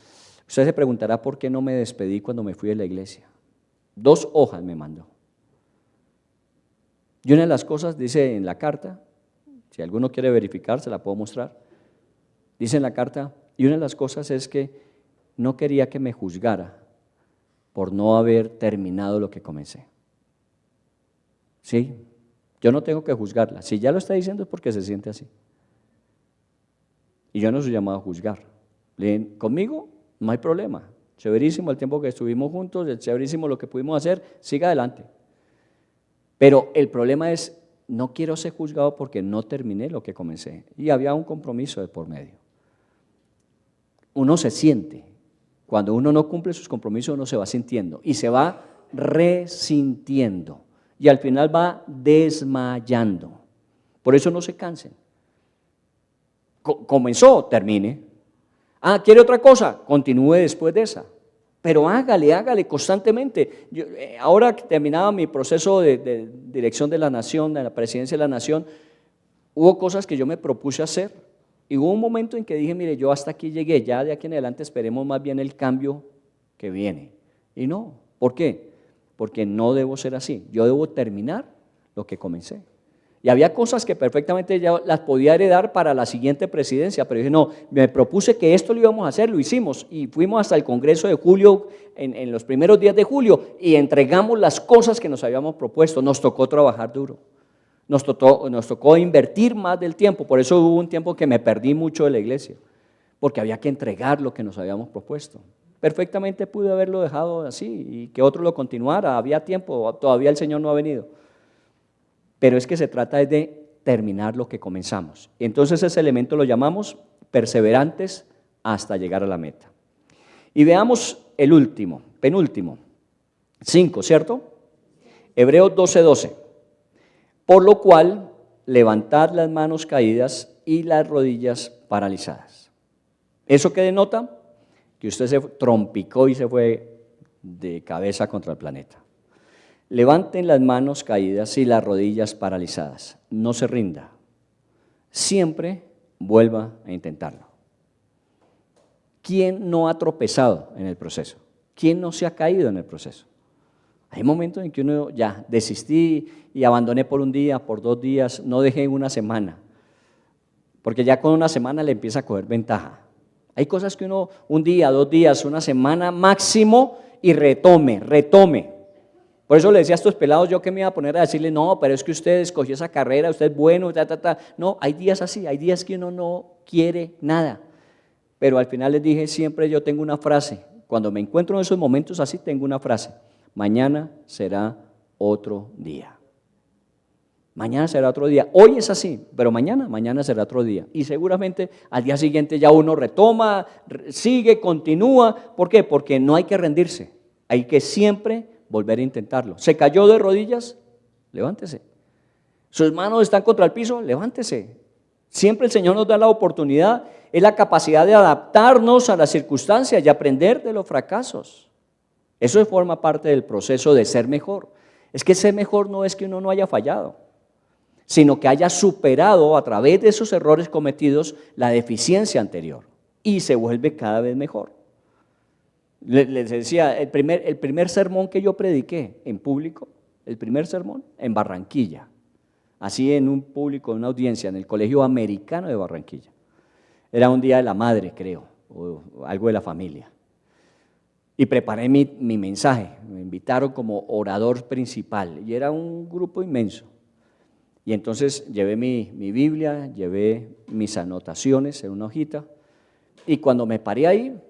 usted se preguntará por qué no me despedí cuando me fui de la iglesia. 2 hojas me mandó. Y una de las cosas, dice en la carta, Si alguno quiere verificar, se la puedo mostrar. Dice en la carta, y una de las cosas es que no quería que me juzgara por no haber terminado lo que comencé. Sí, yo no tengo que juzgarla. Si ya lo está diciendo es porque se siente así. Y yo no soy llamado a juzgar. Conmigo no hay problema. Chéverísimo el tiempo que estuvimos juntos, chéverísimo lo que pudimos hacer, siga adelante. Pero el problema es, no quiero ser juzgado porque no terminé lo que comencé. Y había un compromiso de por medio. Uno se siente, cuando uno no cumple sus compromisos, uno se va sintiendo y se va resintiendo. Y al final va desmayando. Por eso no se cansen. Comenzó, termine. ¿Quiere otra cosa? Continúe después de esa. Pero hágale constantemente. Ahora que terminaba mi proceso de dirección de la nación, de la presidencia de la nación, hubo cosas que yo me propuse hacer. Y hubo un momento en que dije, mire, yo hasta aquí llegué, ya de aquí en adelante esperemos más bien el cambio que viene. Y no, ¿por qué? Porque no debo ser así. Yo debo terminar lo que comencé. Y había cosas que perfectamente ya las podía heredar para la siguiente presidencia, pero dije, no, me propuse que esto lo íbamos a hacer, lo hicimos, y fuimos hasta el Congreso de julio, en los primeros días de julio, y entregamos las cosas que nos habíamos propuesto. Nos tocó trabajar duro, nos tocó invertir más del tiempo, por eso hubo un tiempo que me perdí mucho de la iglesia, porque había que entregar lo que nos habíamos propuesto. Perfectamente pude haberlo dejado así, y que otro lo continuara, había tiempo, todavía el Señor no ha venido. Pero es que se trata de terminar lo que comenzamos. Entonces ese elemento lo llamamos perseverantes hasta llegar a la meta. Y veamos el último, penúltimo, 5, ¿cierto? Hebreos 12:12. Por lo cual, levantad las manos caídas y las rodillas paralizadas. ¿Eso qué denota? Que usted se trompicó y se fue de cabeza contra el planeta. Levanten las manos caídas y las rodillas paralizadas. No se rinda. Siempre vuelva a intentarlo. ¿Quién no ha tropezado en el proceso? ¿Quién no se ha caído en el proceso? Hay momentos en que uno ya desistí y abandoné por un día, por 2 días, no dejé una semana. Porque ya con una semana le empieza a coger ventaja. Hay cosas que uno, un día, 2 días, una semana máximo y retome. Por eso le decía a estos pelados yo que me iba a poner a decirle, no, pero es que usted escogió esa carrera, usted es bueno, No, hay días así, hay días que uno no quiere nada. Pero al final les dije, siempre yo tengo una frase, cuando me encuentro en esos momentos así, tengo una frase, mañana será otro día. Mañana será otro día. Hoy es así, pero mañana será otro día. Y seguramente al día siguiente ya uno retoma, sigue, continúa. ¿Por qué? Porque no hay que rendirse, hay que siempre volver a intentarlo. ¿Se cayó de rodillas? Levántese. ¿Sus manos están contra el piso? Levántese. Siempre el Señor nos da la oportunidad, es la capacidad de adaptarnos a las circunstancias y aprender de los fracasos. Eso forma parte del proceso de ser mejor. Es que ser mejor no es que uno no haya fallado, sino que haya superado a través de esos errores cometidos la deficiencia anterior y se vuelve cada vez mejor. Les decía, el primer sermón que yo prediqué en público, el primer sermón en Barranquilla, así en un público, en una audiencia, en el Colegio Americano de Barranquilla. Era un día de la madre, creo, o algo de la familia. Y preparé mi mensaje, me invitaron como orador principal y era un grupo inmenso. Y entonces llevé mi Biblia, llevé mis anotaciones en una hojita y cuando me paré ahí,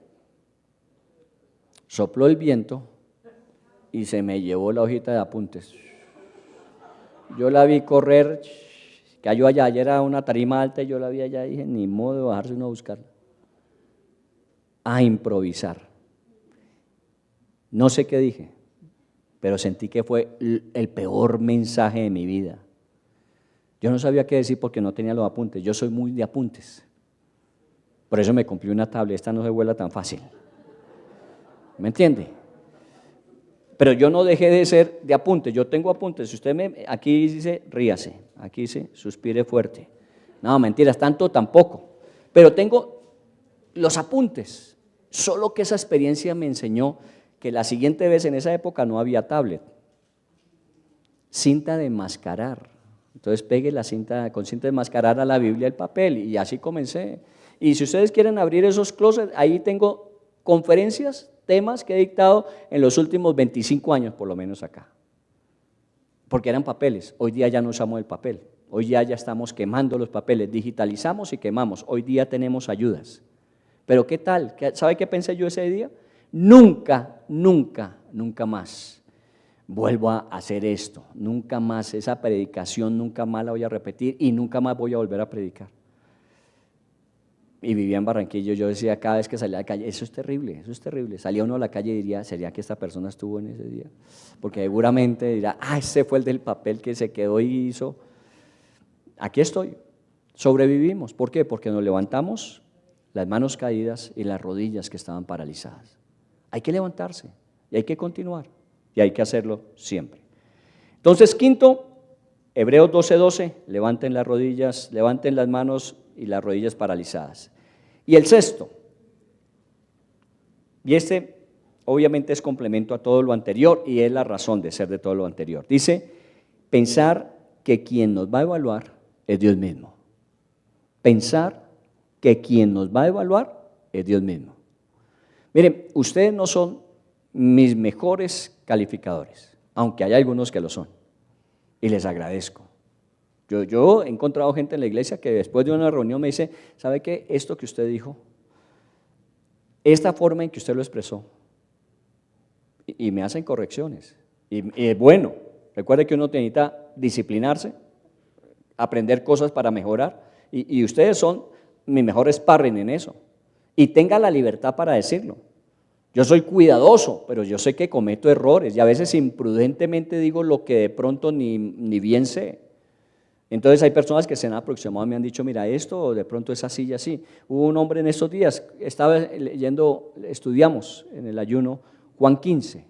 sopló el viento y se me llevó la hojita de apuntes. Yo la vi correr, cayó allá era una tarima alta y yo la vi allá y dije, ni modo de bajarse uno a buscarla. A improvisar. No sé qué dije, pero sentí que fue el peor mensaje de mi vida. Yo no sabía qué decir porque no tenía los apuntes, yo soy muy de apuntes. Por eso me compré una tablet, esta no se vuela tan fácil. ¿Me entiende? Pero yo no dejé de ser de apuntes, yo tengo apuntes. Si usted aquí dice ríase, aquí dice suspire fuerte. No, mentiras, tanto tampoco. Pero tengo los apuntes. Solo que esa experiencia me enseñó que la siguiente vez, en esa época no había tablet. Cinta de enmascarar, Entonces pegue la cinta, con cinta enmascarada la Biblia, el papel, y así comencé. Y si ustedes quieren abrir esos closets, ahí tengo conferencias, temas que he dictado en los últimos 25 años, por lo menos acá. Porque eran papeles, hoy día ya no usamos el papel, hoy ya estamos quemando los papeles, digitalizamos y quemamos, hoy día tenemos ayudas. Pero ¿qué tal? ¿Sabe qué pensé yo ese día? Nunca más vuelvo a hacer esto, nunca más esa predicación, nunca más la voy a repetir y nunca más voy a volver a predicar. Y vivía en Barranquilla, yo decía cada vez que salía a la calle, eso es terrible, salía uno a la calle y diría, ¿sería que esta persona estuvo en ese día? Porque seguramente dirá, ese fue el del papel que se quedó y hizo. Aquí estoy, sobrevivimos, ¿por qué? Porque nos levantamos, las manos caídas y las rodillas que estaban paralizadas. Hay que levantarse y hay que continuar y hay que hacerlo siempre. Entonces, quinto, Hebreos 12:12, levanten las rodillas, levanten las manos y las rodillas paralizadas. Y el sexto, y este obviamente es complemento a todo lo anterior y es la razón de ser de todo lo anterior. Dice, pensar que quien nos va a evaluar es Dios mismo. Pensar que quien nos va a evaluar es Dios mismo. Miren, ustedes no son mis mejores calificadores, aunque hay algunos que lo son, y les agradezco. Yo he encontrado gente en la iglesia que después de una reunión me dice, ¿sabe qué? Esto que usted dijo, esta forma en que usted lo expresó, y me hacen correcciones, y es bueno. Recuerde que uno necesita disciplinarse, aprender cosas para mejorar, y ustedes son mi mejor sparring en eso, y tenga la libertad para decirlo. Yo soy cuidadoso, pero yo sé que cometo errores, y a veces imprudentemente digo lo que de pronto ni bien sé. Entonces hay personas que se han aproximado y me han dicho, mira, esto de pronto es así y así. Hubo un hombre en estos días, estaba leyendo, estudiamos en el ayuno Juan 15,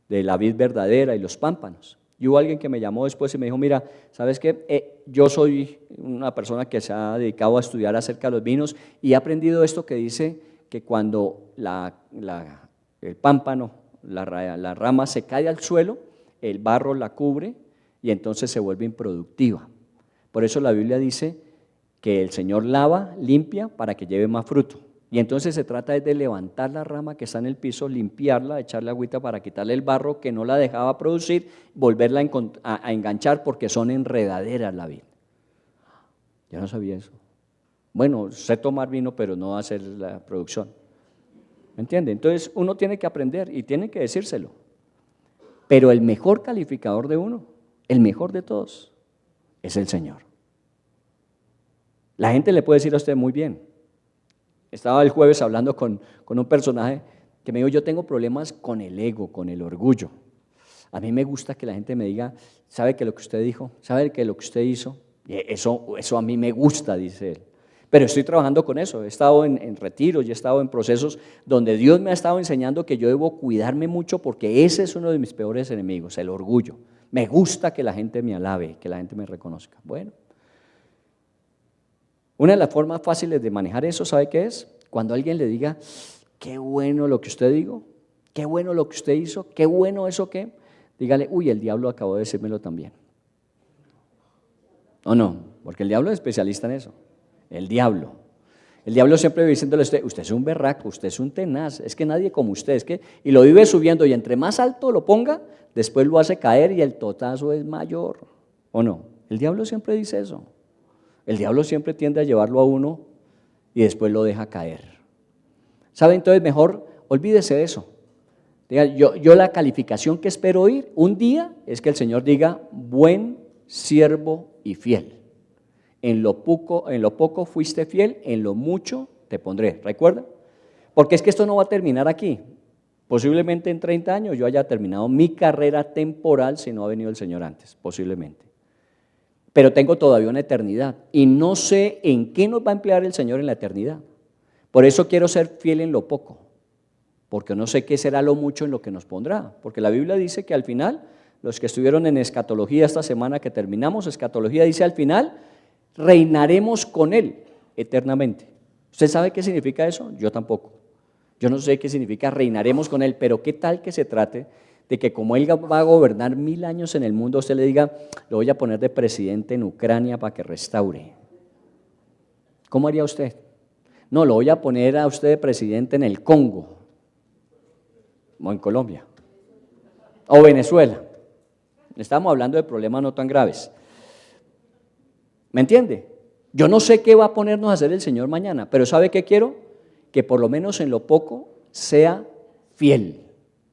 de la vid verdadera y los pámpanos. Y hubo alguien que me llamó después y me dijo, mira, ¿sabes qué? Yo soy una persona que se ha dedicado a estudiar acerca de los vinos y he aprendido esto que dice que cuando el pámpano, la rama se cae al suelo, el barro la cubre, y entonces se vuelve improductiva. Por eso la Biblia dice que el Señor lava, limpia para que lleve más fruto. Y entonces se trata de levantar la rama que está en el piso, limpiarla, echarle agüita para quitarle el barro que no la dejaba producir, volverla a enganchar porque son enredaderas la vid. Yo no sabía eso. Bueno, sé tomar vino, pero no hacer la producción. ¿Me entiende? Entonces uno tiene que aprender y tiene que decírselo. Pero el mejor calificador de uno, el mejor de todos, es el Señor. La gente le puede decir a usted muy bien. Estaba el jueves hablando con un personaje que me dijo, yo tengo problemas con el ego, con el orgullo. A mí me gusta que la gente me diga, ¿sabe que lo que usted dijo? ¿Sabe que lo que usted hizo? Eso a mí me gusta, dice él. Pero estoy trabajando con eso, he estado en retiros y he estado en procesos donde Dios me ha estado enseñando que yo debo cuidarme mucho porque ese es uno de mis peores enemigos, el orgullo. Me gusta que la gente me alabe, que la gente me reconozca. Bueno, una de las formas fáciles de manejar eso, ¿sabe qué es? Cuando alguien le diga, qué bueno lo que usted dijo, qué bueno lo que usted hizo, qué bueno eso que, dígale, uy, el diablo acabó de decírmelo también. ¿O no? Porque el diablo es especialista en eso. El diablo siempre vive diciéndole a usted es un berraco, usted es un tenaz, es que nadie como usted, y lo vive subiendo y entre más alto lo ponga, después lo hace caer y el totazo es mayor, ¿o no? El diablo siempre dice eso, el diablo siempre tiende a llevarlo a uno y después lo deja caer. ¿Sabe? Entonces mejor olvídese de eso. Diga, yo la calificación que espero oír un día es que el Señor diga, buen siervo y fiel. En lo poco fuiste fiel, en lo mucho te pondré. ¿Recuerda? Porque es que esto no va a terminar aquí. Posiblemente en 30 años yo haya terminado mi carrera temporal si no ha venido el Señor antes, posiblemente. Pero tengo todavía una eternidad y no sé en qué nos va a emplear el Señor en la eternidad. Por eso quiero ser fiel en lo poco, porque no sé qué será lo mucho en lo que nos pondrá. Porque la Biblia dice que al final, los que estuvieron en escatología esta semana que terminamos, escatología dice al final, reinaremos con Él eternamente. ¿Usted sabe qué significa eso? Yo tampoco. Yo no sé qué significa reinaremos con Él, pero qué tal que se trate de que como él va a gobernar 1000 años en el mundo, usted le diga, lo voy a poner de presidente en Ucrania para que restaure? ¿Cómo haría usted? No, lo voy a poner a usted de presidente en el Congo, o en Colombia, o Venezuela. Estamos hablando de problemas no tan graves. ¿Me entiende? Yo no sé qué va a ponernos a hacer el Señor mañana, pero ¿sabe qué quiero? Que por lo menos en lo poco sea fiel.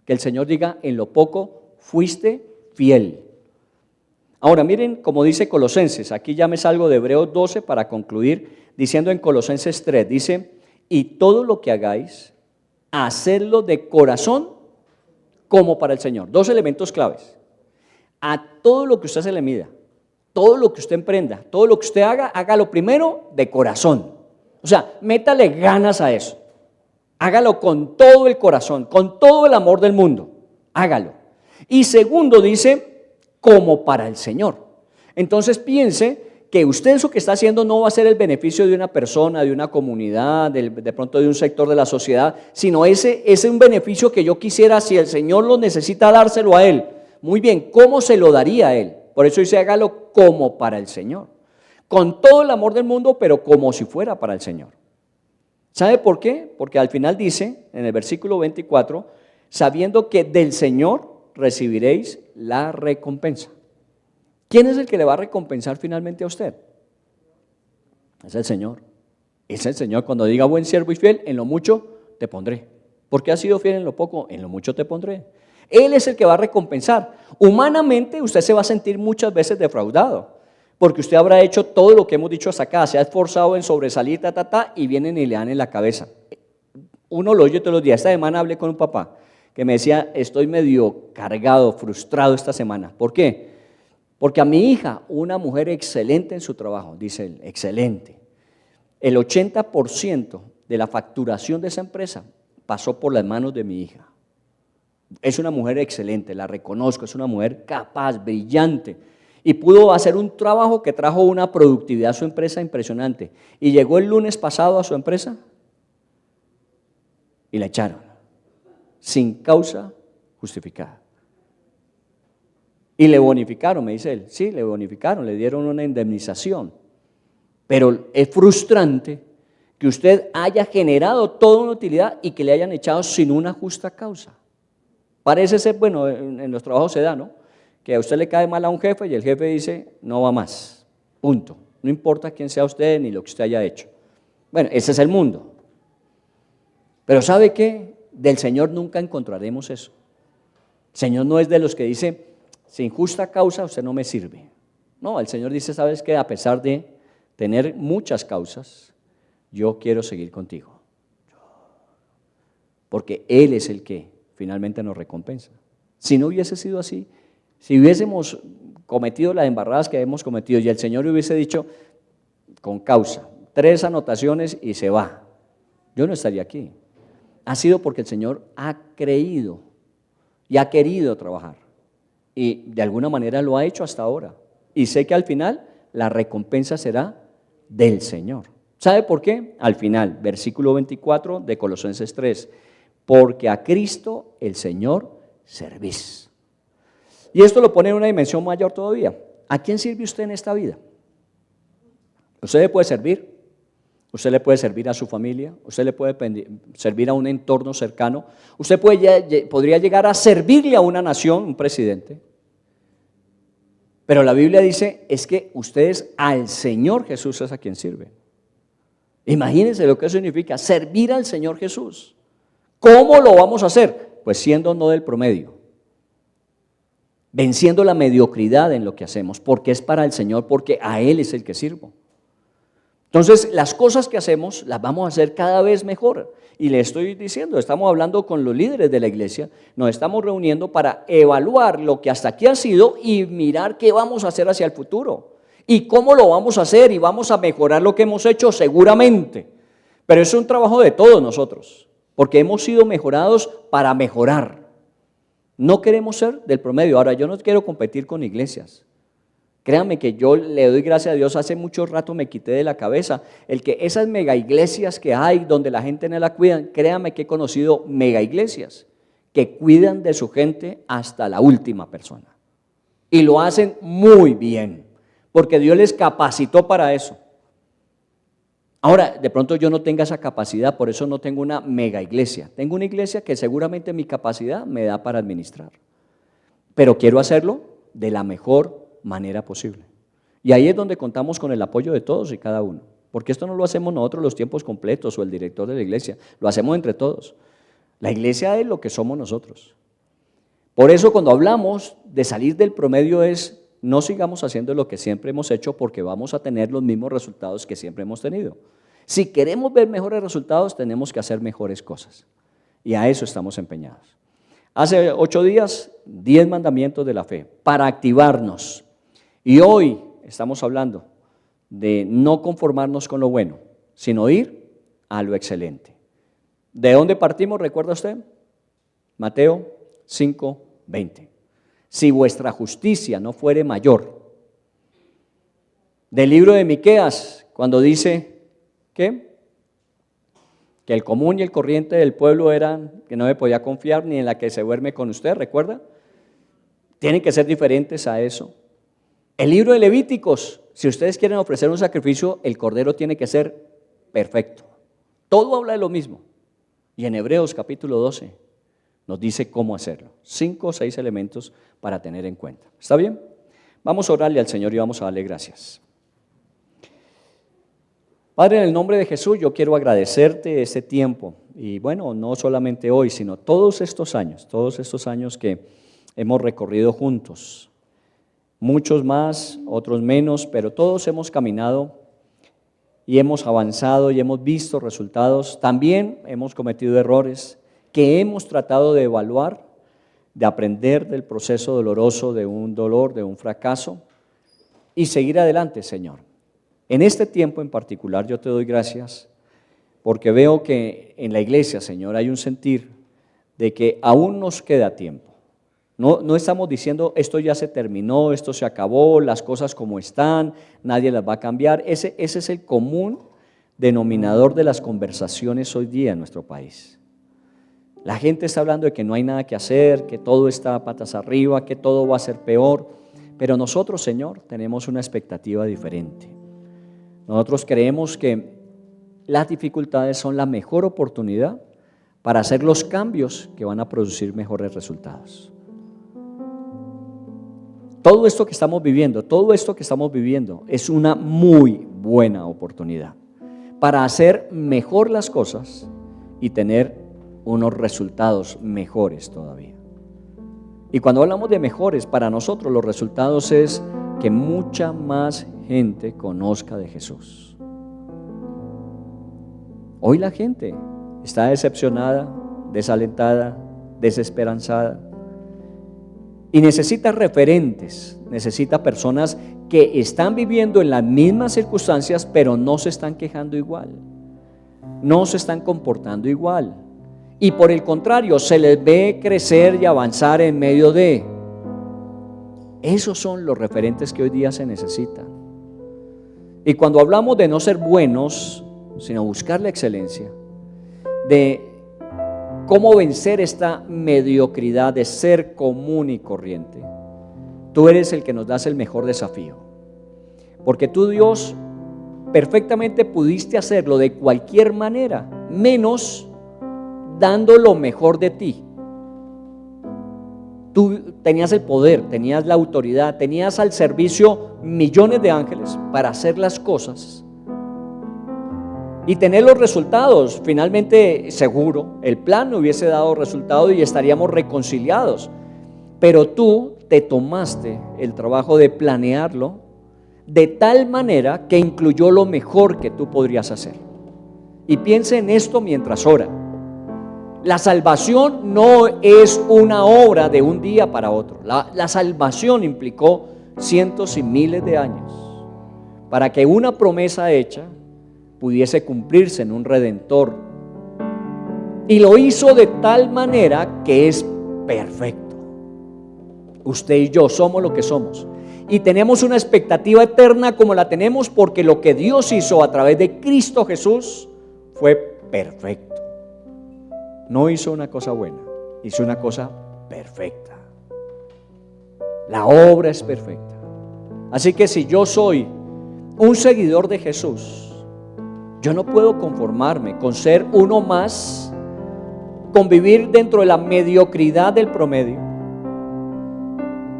Que el Señor diga, en lo poco fuiste fiel. Ahora miren como dice Colosenses, aquí ya me salgo de Hebreos 12 para concluir, diciendo en Colosenses 3, dice, y todo lo que hagáis, hacedlo de corazón como para el Señor. Dos elementos claves. A todo lo que usted se le mida, todo lo que usted emprenda, todo lo que usted haga, hágalo primero de corazón. O sea, métale ganas a eso. Hágalo con todo el corazón, con todo el amor del mundo. Hágalo. Y segundo dice, como para el Señor. Entonces piense que usted eso que está haciendo no va a ser el beneficio de una persona, de una comunidad, de pronto de un sector de la sociedad, sino ese es un beneficio que yo quisiera, si el Señor lo necesita, dárselo a Él. Muy bien, ¿cómo se lo daría a Él? Por eso dice, hágalo como para el Señor. Con todo el amor del mundo, pero como si fuera para el Señor. ¿Sabe por qué? Porque al final dice, en el versículo 24, sabiendo que del Señor recibiréis la recompensa. ¿Quién es el que le va a recompensar finalmente a usted? Es el Señor. Es el Señor cuando diga, buen siervo y fiel, en lo mucho te pondré. Porque has sido fiel en lo poco, en lo mucho te pondré. Él es el que va a recompensar. Humanamente usted se va a sentir muchas veces defraudado, porque usted habrá hecho todo lo que hemos dicho hasta acá, se ha esforzado en sobresalir, y vienen y le dan en la cabeza. Uno lo oye todos los días. Esta semana hablé con un papá que me decía, estoy medio cargado, frustrado esta semana. ¿Por qué? Porque a mi hija, una mujer excelente en su trabajo, dice él, excelente. El 80% de la facturación de esa empresa pasó por las manos de mi hija. Es una mujer excelente, la reconozco, es una mujer capaz, brillante, y pudo hacer un trabajo que trajo una productividad a su empresa impresionante. Y llegó el lunes pasado a su empresa y la echaron, sin causa justificada. Y le bonificaron, me dice él, sí, le bonificaron, le dieron una indemnización. Pero es frustrante que usted haya generado toda una utilidad y que le hayan echado sin una justa causa. Parece ser, bueno, en los trabajos se da, ¿no? Que a usted le cae mal a un jefe y el jefe dice, no va más, punto. No importa quién sea usted ni lo que usted haya hecho. Bueno, ese es el mundo. Pero ¿sabe qué? Del Señor nunca encontraremos eso. El Señor no es de los que dice, sin justa causa usted no me sirve. No, el Señor dice, ¿sabes qué? A pesar de tener muchas causas, yo quiero seguir contigo. Porque Él es el que finalmente nos recompensa. Si no hubiese sido así, si hubiésemos cometido las embarradas que hemos cometido y el Señor hubiese dicho con causa, 3 anotaciones y se va, yo no estaría aquí. Ha sido porque el Señor ha creído y ha querido trabajar y de alguna manera lo ha hecho hasta ahora. Y sé que al final la recompensa será del Señor. ¿Sabe por qué? Al final, versículo 24 de Colosenses 3, porque a Cristo el Señor servís. Y esto lo pone en una dimensión mayor todavía. ¿A quién sirve usted en esta vida? Usted le puede servir, usted le puede servir a su familia, usted le puede servir a un entorno cercano, usted podría llegar a servirle a una nación, un presidente. Pero la Biblia dice, es que ustedes al Señor Jesús es a quien sirven. Imagínense lo que eso significa, servir al Señor Jesús. ¿Cómo lo vamos a hacer? Pues siendo no del promedio, venciendo la mediocridad en lo que hacemos, porque es para el Señor, porque a Él es el que sirvo. Entonces, las cosas que hacemos las vamos a hacer cada vez mejor. Y le estoy diciendo, estamos hablando con los líderes de la iglesia, nos estamos reuniendo para evaluar lo que hasta aquí ha sido y mirar qué vamos a hacer hacia el futuro. Y cómo lo vamos a hacer y vamos a mejorar lo que hemos hecho seguramente. Pero es un trabajo de todos nosotros, porque hemos sido mejorados para mejorar. No queremos ser del promedio. Ahora, yo no quiero competir con iglesias. Créanme que yo le doy gracias a Dios, hace mucho rato me quité de la cabeza el que esas mega iglesias que hay donde la gente no la cuidan, créanme que he conocido mega iglesias que cuidan de su gente hasta la última persona. Y lo hacen muy bien, porque Dios les capacitó para eso. Ahora, de pronto yo no tenga esa capacidad, por eso no tengo una mega iglesia. Tengo una iglesia que seguramente mi capacidad me da para administrar. Pero quiero hacerlo de la mejor manera posible. Y ahí es donde contamos con el apoyo de todos y cada uno. Porque esto no lo hacemos nosotros los tiempos completos o el director de la iglesia, lo hacemos entre todos. La iglesia es lo que somos nosotros. Por eso cuando hablamos de salir del promedio es, no sigamos haciendo lo que siempre hemos hecho porque vamos a tener los mismos resultados que siempre hemos tenido. Si queremos ver mejores resultados, tenemos que hacer mejores cosas. Y a eso estamos empeñados. Hace 8 días, 10 mandamientos de la fe para activarnos. Y hoy estamos hablando de no conformarnos con lo bueno, sino ir a lo excelente. ¿De dónde partimos? ¿Recuerda usted? Mateo 5:20. Si vuestra justicia no fuere mayor. Del libro de Miqueas, cuando dice, ¿qué? Que el común y el corriente del pueblo eran que no me podía confiar ni en la que se duerme con usted, ¿recuerda? Tienen que ser diferentes a eso. El libro de Levíticos, si ustedes quieren ofrecer un sacrificio, el cordero tiene que ser perfecto. Todo habla de lo mismo. Y en Hebreos capítulo 12 nos dice cómo hacerlo. 5 o 6 elementos para tener en cuenta. ¿Está bien? Vamos a orarle al Señor y vamos a darle gracias. Padre, en el nombre de Jesús, yo quiero agradecerte este tiempo. Y bueno, no solamente hoy, sino todos estos años que hemos recorrido juntos. Muchos más, otros menos, pero todos hemos caminado y hemos avanzado y hemos visto resultados. También hemos cometido errores que hemos tratado de evaluar, de aprender del proceso doloroso de un dolor, de un fracaso y seguir adelante, Señor. En este tiempo en particular yo te doy gracias porque veo que en la iglesia, Señor, hay un sentir de que aún nos queda tiempo. No estamos diciendo esto ya se terminó, esto se acabó, las cosas como están, nadie las va a cambiar. Ese es el común denominador de las conversaciones hoy día en nuestro país. La gente está hablando de que no hay nada que hacer, que todo está patas arriba, que todo va a ser peor. Pero nosotros, Señor, tenemos una expectativa diferente. Nosotros creemos que las dificultades son la mejor oportunidad para hacer los cambios que van a producir mejores resultados. Todo esto que estamos viviendo es una muy buena oportunidad para hacer mejor las cosas y tener unos resultados mejores todavía. Y cuando hablamos de mejores, para nosotros los resultados es que mucha más gente conozca de Jesús. Hoy la gente está decepcionada, desalentada, desesperanzada. Y necesita referentes, necesita personas que están viviendo en las mismas circunstancias, pero no se están quejando igual, no se están comportando igual. Y por el contrario, se les ve crecer y avanzar en medio de. Esos son los referentes que hoy día se necesitan. Y cuando hablamos de no ser buenos, sino buscar la excelencia, de cómo vencer esta mediocridad de ser común y corriente, tú eres el que nos das el mejor desafío. Porque tú, Dios, perfectamente pudiste hacerlo de cualquier manera, menos dando lo mejor de ti. Tú tenías el poder, tenías la autoridad, tenías al servicio millones de ángeles para hacer las cosas y tener los resultados. Finalmente, seguro, el plan hubiese dado resultado y estaríamos reconciliados. Pero tú te tomaste el trabajo de planearlo de tal manera que incluyó lo mejor que tú podrías hacer. Y piense en esto mientras ora. La salvación no es una obra de un día para otro. La salvación implicó cientos y miles de años para que una promesa hecha pudiese cumplirse en un redentor. Y lo hizo de tal manera que es perfecto. Usted y yo somos lo que somos. Y tenemos una expectativa eterna como la tenemos porque lo que Dios hizo a través de Cristo Jesús fue perfecto. No hizo una cosa buena, hice una cosa perfecta. La obra es perfecta. Así que si yo soy un seguidor de Jesús, yo no puedo conformarme con ser uno más, con vivir dentro de la mediocridad del promedio,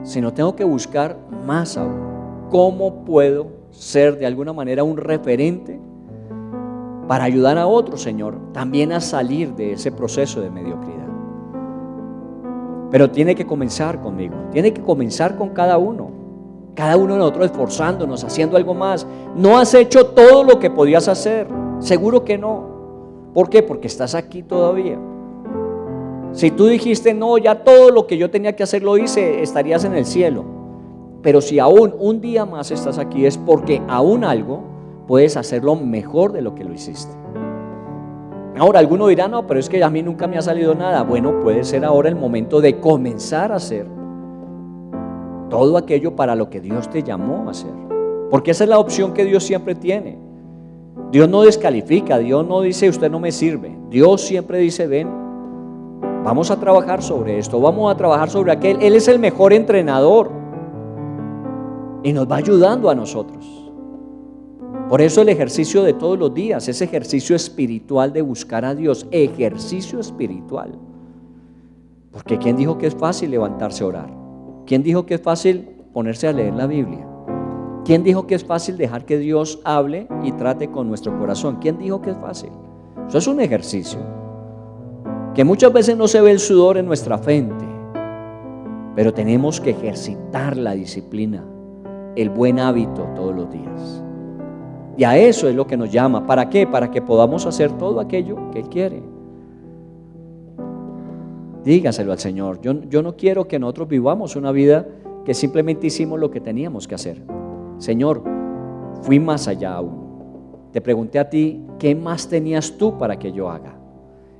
sino tengo que buscar más aún. ¿Cómo puedo ser de alguna manera un referente para ayudar a otros, Señor, también a salir de ese proceso de mediocridad? Pero tiene que comenzar conmigo, tiene que comenzar con cada uno de nosotros esforzándonos, haciendo algo más. No has hecho todo lo que podías hacer, seguro que no. ¿Por qué? Porque estás aquí todavía. Si tú dijiste, no, ya todo lo que yo tenía que hacer lo hice, estarías en el cielo. Pero si aún un día más estás aquí, es porque aún algo puedes hacerlo mejor de lo que lo hiciste. Ahora alguno dirá, no, pero es que a mí nunca me ha salido nada. Bueno, puede ser ahora el momento de comenzar a hacer todo aquello para lo que Dios te llamó a hacer, porque esa es la opción que Dios siempre tiene. Dios no descalifica, Dios no dice usted no me sirve. Dios siempre dice, ven, vamos a trabajar sobre esto, vamos a trabajar sobre aquel. Él es el mejor entrenador y nos va ayudando a nosotros. Por eso el ejercicio de todos los días, ese ejercicio espiritual de buscar a Dios, ejercicio espiritual. Porque ¿quién dijo que es fácil levantarse a orar? ¿Quién dijo que es fácil ponerse a leer la Biblia? ¿Quién dijo que es fácil dejar que Dios hable y trate con nuestro corazón? ¿Quién dijo que es fácil? Eso es un ejercicio que muchas veces no se ve el sudor en nuestra frente, pero tenemos que ejercitar la disciplina, el buen hábito todos los días. Y a eso es lo que nos llama. ¿Para qué? Para que podamos hacer todo aquello que Él quiere. Dígaselo al Señor. Yo no quiero que nosotros vivamos una vida que simplemente hicimos lo que teníamos que hacer. Señor, fui más allá aún. Te pregunté a ti, ¿qué más tenías tú para que yo haga?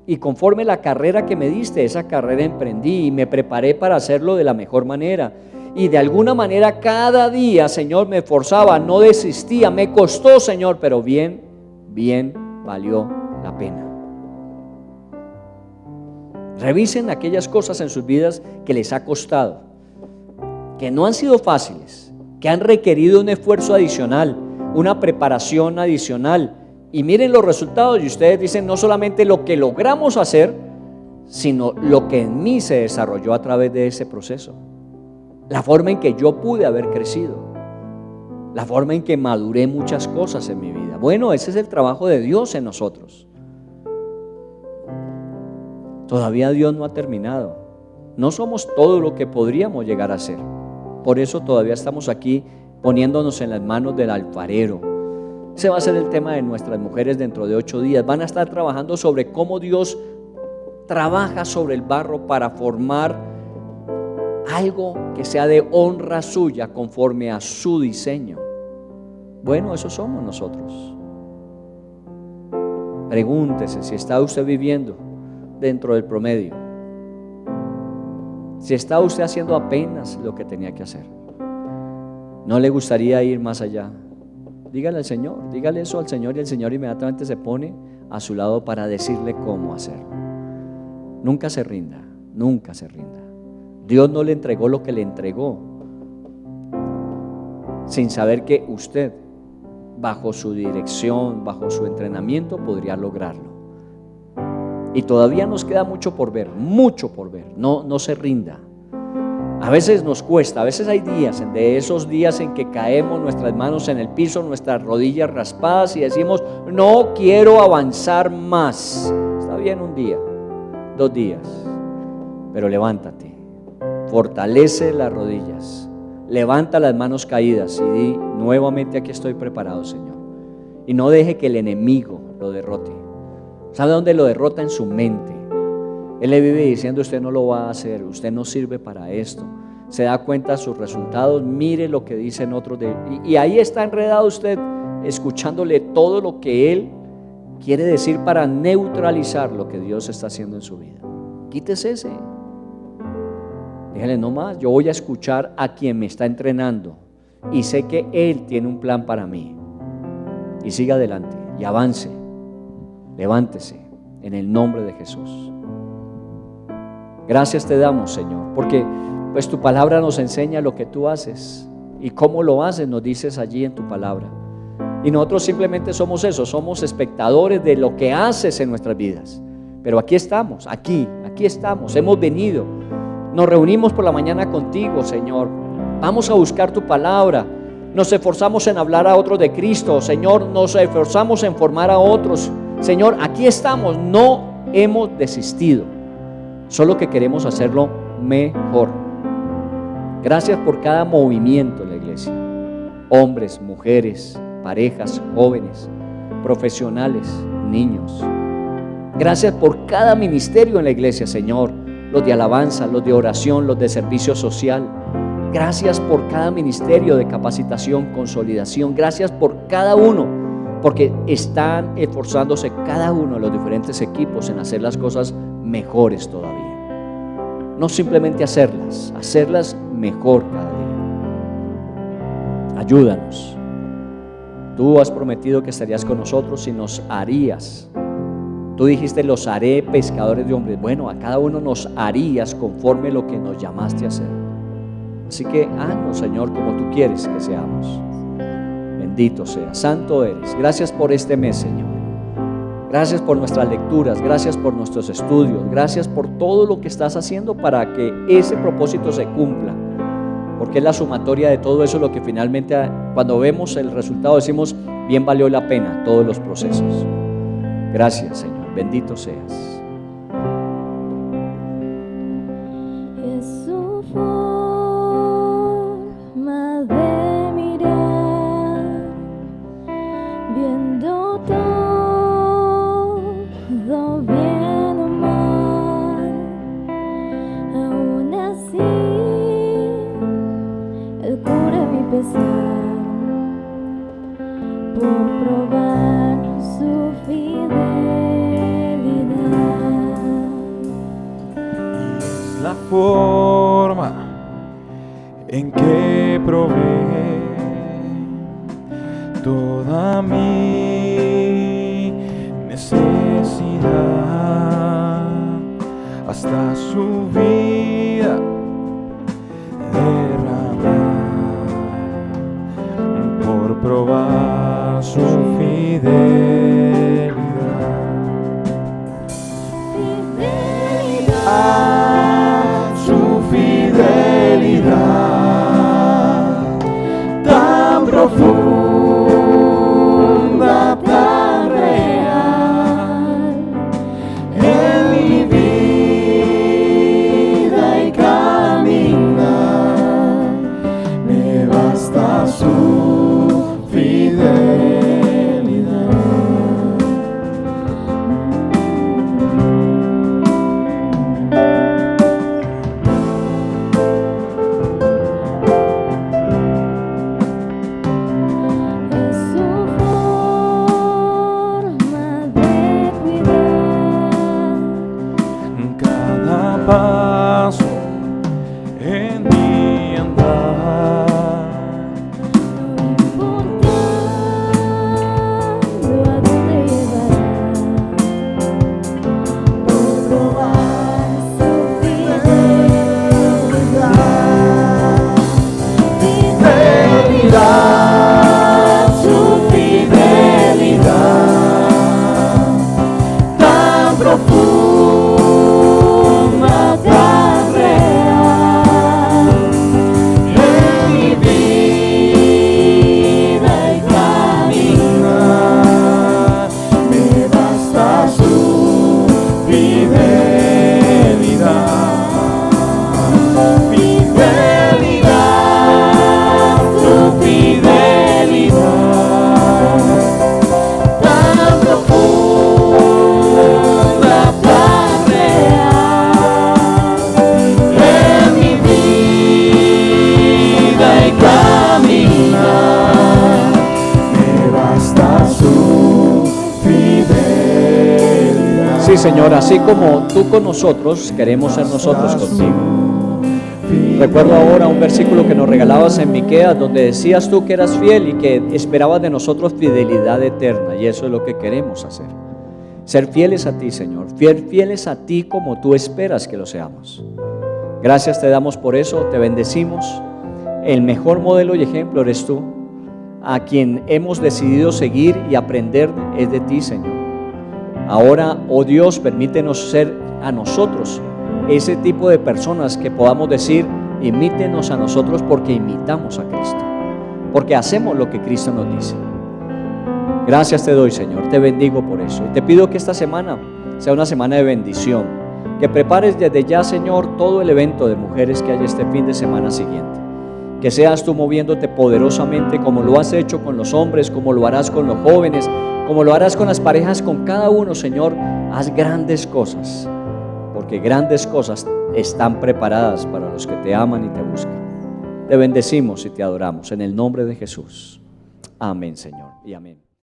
Y conforme la carrera que me diste, esa carrera emprendí y me preparé para hacerlo de la mejor manera. Y de alguna manera cada día, Señor, me esforzaba, no desistía, me costó, Señor, pero bien valió la pena. Revisen aquellas cosas en sus vidas que les ha costado, que no han sido fáciles, que han requerido un esfuerzo adicional, una preparación adicional. Y miren los resultados y ustedes dicen, no solamente lo que logramos hacer, sino lo que en mí se desarrolló a través de ese proceso. La forma en que yo pude haber crecido, la forma en que maduré muchas cosas en mi vida. Bueno, ese es el trabajo de Dios en nosotros. Todavía Dios no ha terminado. No somos todo lo que podríamos llegar a ser. Por eso todavía estamos aquí poniéndonos en las manos del alfarero. Ese va a ser el tema de nuestras mujeres dentro de 8 días. Van a estar trabajando sobre cómo Dios trabaja sobre el barro para formar algo que sea de honra suya conforme a su diseño. Bueno, eso somos nosotros. Pregúntese si está usted viviendo dentro del promedio, si está usted haciendo apenas lo que tenía que hacer. ¿No le gustaría ir más allá? Dígale al Señor, dígale eso al Señor, y el Señor inmediatamente se pone a su lado para decirle cómo hacerlo. Nunca se rinda, nunca se rinda. Dios no le entregó lo que le entregó sin saber que usted, bajo su dirección, bajo su entrenamiento, podría lograrlo. Y todavía nos queda mucho por ver, mucho por ver. No se rinda. A veces nos cuesta, a veces hay días, de esos días en que caemos nuestras manos en el piso, nuestras rodillas raspadas y decimos, no quiero avanzar más. Está bien un día, 2 días, pero levántate, fortalece las rodillas, levanta las manos caídas y di, nuevamente aquí estoy preparado, Señor. Y no deje que el enemigo lo derrote. ¿Sabe dónde lo derrota? En su mente. Él le vive diciendo, usted no lo va a hacer, usted no sirve para esto. Se da cuenta de sus resultados, mire lo que dicen otros y ahí está enredado usted, escuchándole todo lo que él quiere decir para neutralizar lo que Dios está haciendo en su vida. Quítese ese. Dígale, no más, yo voy a escuchar a quien me está entrenando y sé que Él tiene un plan para mí. Y siga adelante y avance. Levántese en el nombre de Jesús. Gracias te damos, Señor, porque pues tu palabra nos enseña lo que tú haces y cómo lo haces, nos dices allí en tu palabra. Y nosotros simplemente somos eso, somos espectadores de lo que haces en nuestras vidas. Pero aquí estamos, aquí estamos, hemos venido, nos reunimos por la mañana contigo, Señor. Vamos a buscar tu palabra, nos esforzamos en hablar a otros de Cristo, Señor, nos esforzamos en formar a otros. Señor, aquí estamos, no hemos desistido, solo que queremos hacerlo mejor. Gracias por cada movimiento en la iglesia, hombres, mujeres, parejas, jóvenes, profesionales, niños. Gracias por cada ministerio en la iglesia, Señor, los de alabanza, los de oración, los de servicio social. Gracias por cada ministerio de capacitación, consolidación. Gracias por cada uno, porque están esforzándose cada uno de los diferentes equipos en hacer las cosas mejores todavía. No simplemente hacerlas mejor cada día. Ayúdanos. Tú has prometido que estarías con nosotros y nos harías. Tú dijiste, los haré pescadores de hombres. Bueno, a cada uno nos harías conforme lo que nos llamaste a hacer. Así que haznos, Señor, como tú quieres que seamos. Bendito sea, santo eres. Gracias por este mes, Señor. Gracias por nuestras lecturas, gracias por nuestros estudios, gracias por todo lo que estás haciendo para que ese propósito se cumpla. Porque es la sumatoria de todo eso lo que finalmente, cuando vemos el resultado, decimos, bien valió la pena todos los procesos. Gracias, Señor. Bendito seas. Es su forma de mirar, viendo todo bien o mal. Aún así, Él cura mi pesar por probar su la forma en que provee toda mi necesidad, hasta su vida derramar por probar su fidelidad. Su fidelidad tan profunda, tan real en mi vida y caminar, me basta su fidelidad. Paso en mi andar, no importando a dónde llevará, por probar su fidelidad, su fidelidad tan profunda, tan real en mi vida y caminar, me basta su fidelidad. Fidelidad, su fidelidad tan profunda, tan real en mi vida y caminar, me basta su fidelidad. Sí, Señor, así como tú con nosotros, queremos ser nosotros contigo. Recuerdo ahora un versículo que nos regalabas en Miqueas, donde decías tú que eras fiel y que esperabas de nosotros fidelidad eterna, y eso es lo que queremos hacer. Ser fieles a ti, Señor, fieles a ti como tú esperas que lo seamos. Gracias te damos por eso, te bendecimos. El mejor modelo y ejemplo eres tú. A quien hemos decidido seguir y aprender es de ti, Señor. Ahora, oh Dios, permítenos ser a nosotros ese tipo de personas que podamos decir: imítenos a nosotros, porque imitamos a Cristo, porque hacemos lo que Cristo nos dice. Gracias te doy, Señor, te bendigo por eso. Y te pido que esta semana sea una semana de bendición, que prepares desde ya, Señor, todo el evento de mujeres que hay este fin de semana siguiente. Que seas tú moviéndote poderosamente, como lo has hecho con los hombres, como lo harás con los jóvenes, como lo harás con las parejas, con cada uno, Señor. Haz grandes cosas, porque grandes cosas están preparadas para los que te aman y te buscan. Te bendecimos y te adoramos en el nombre de Jesús. Amén, Señor, y amén.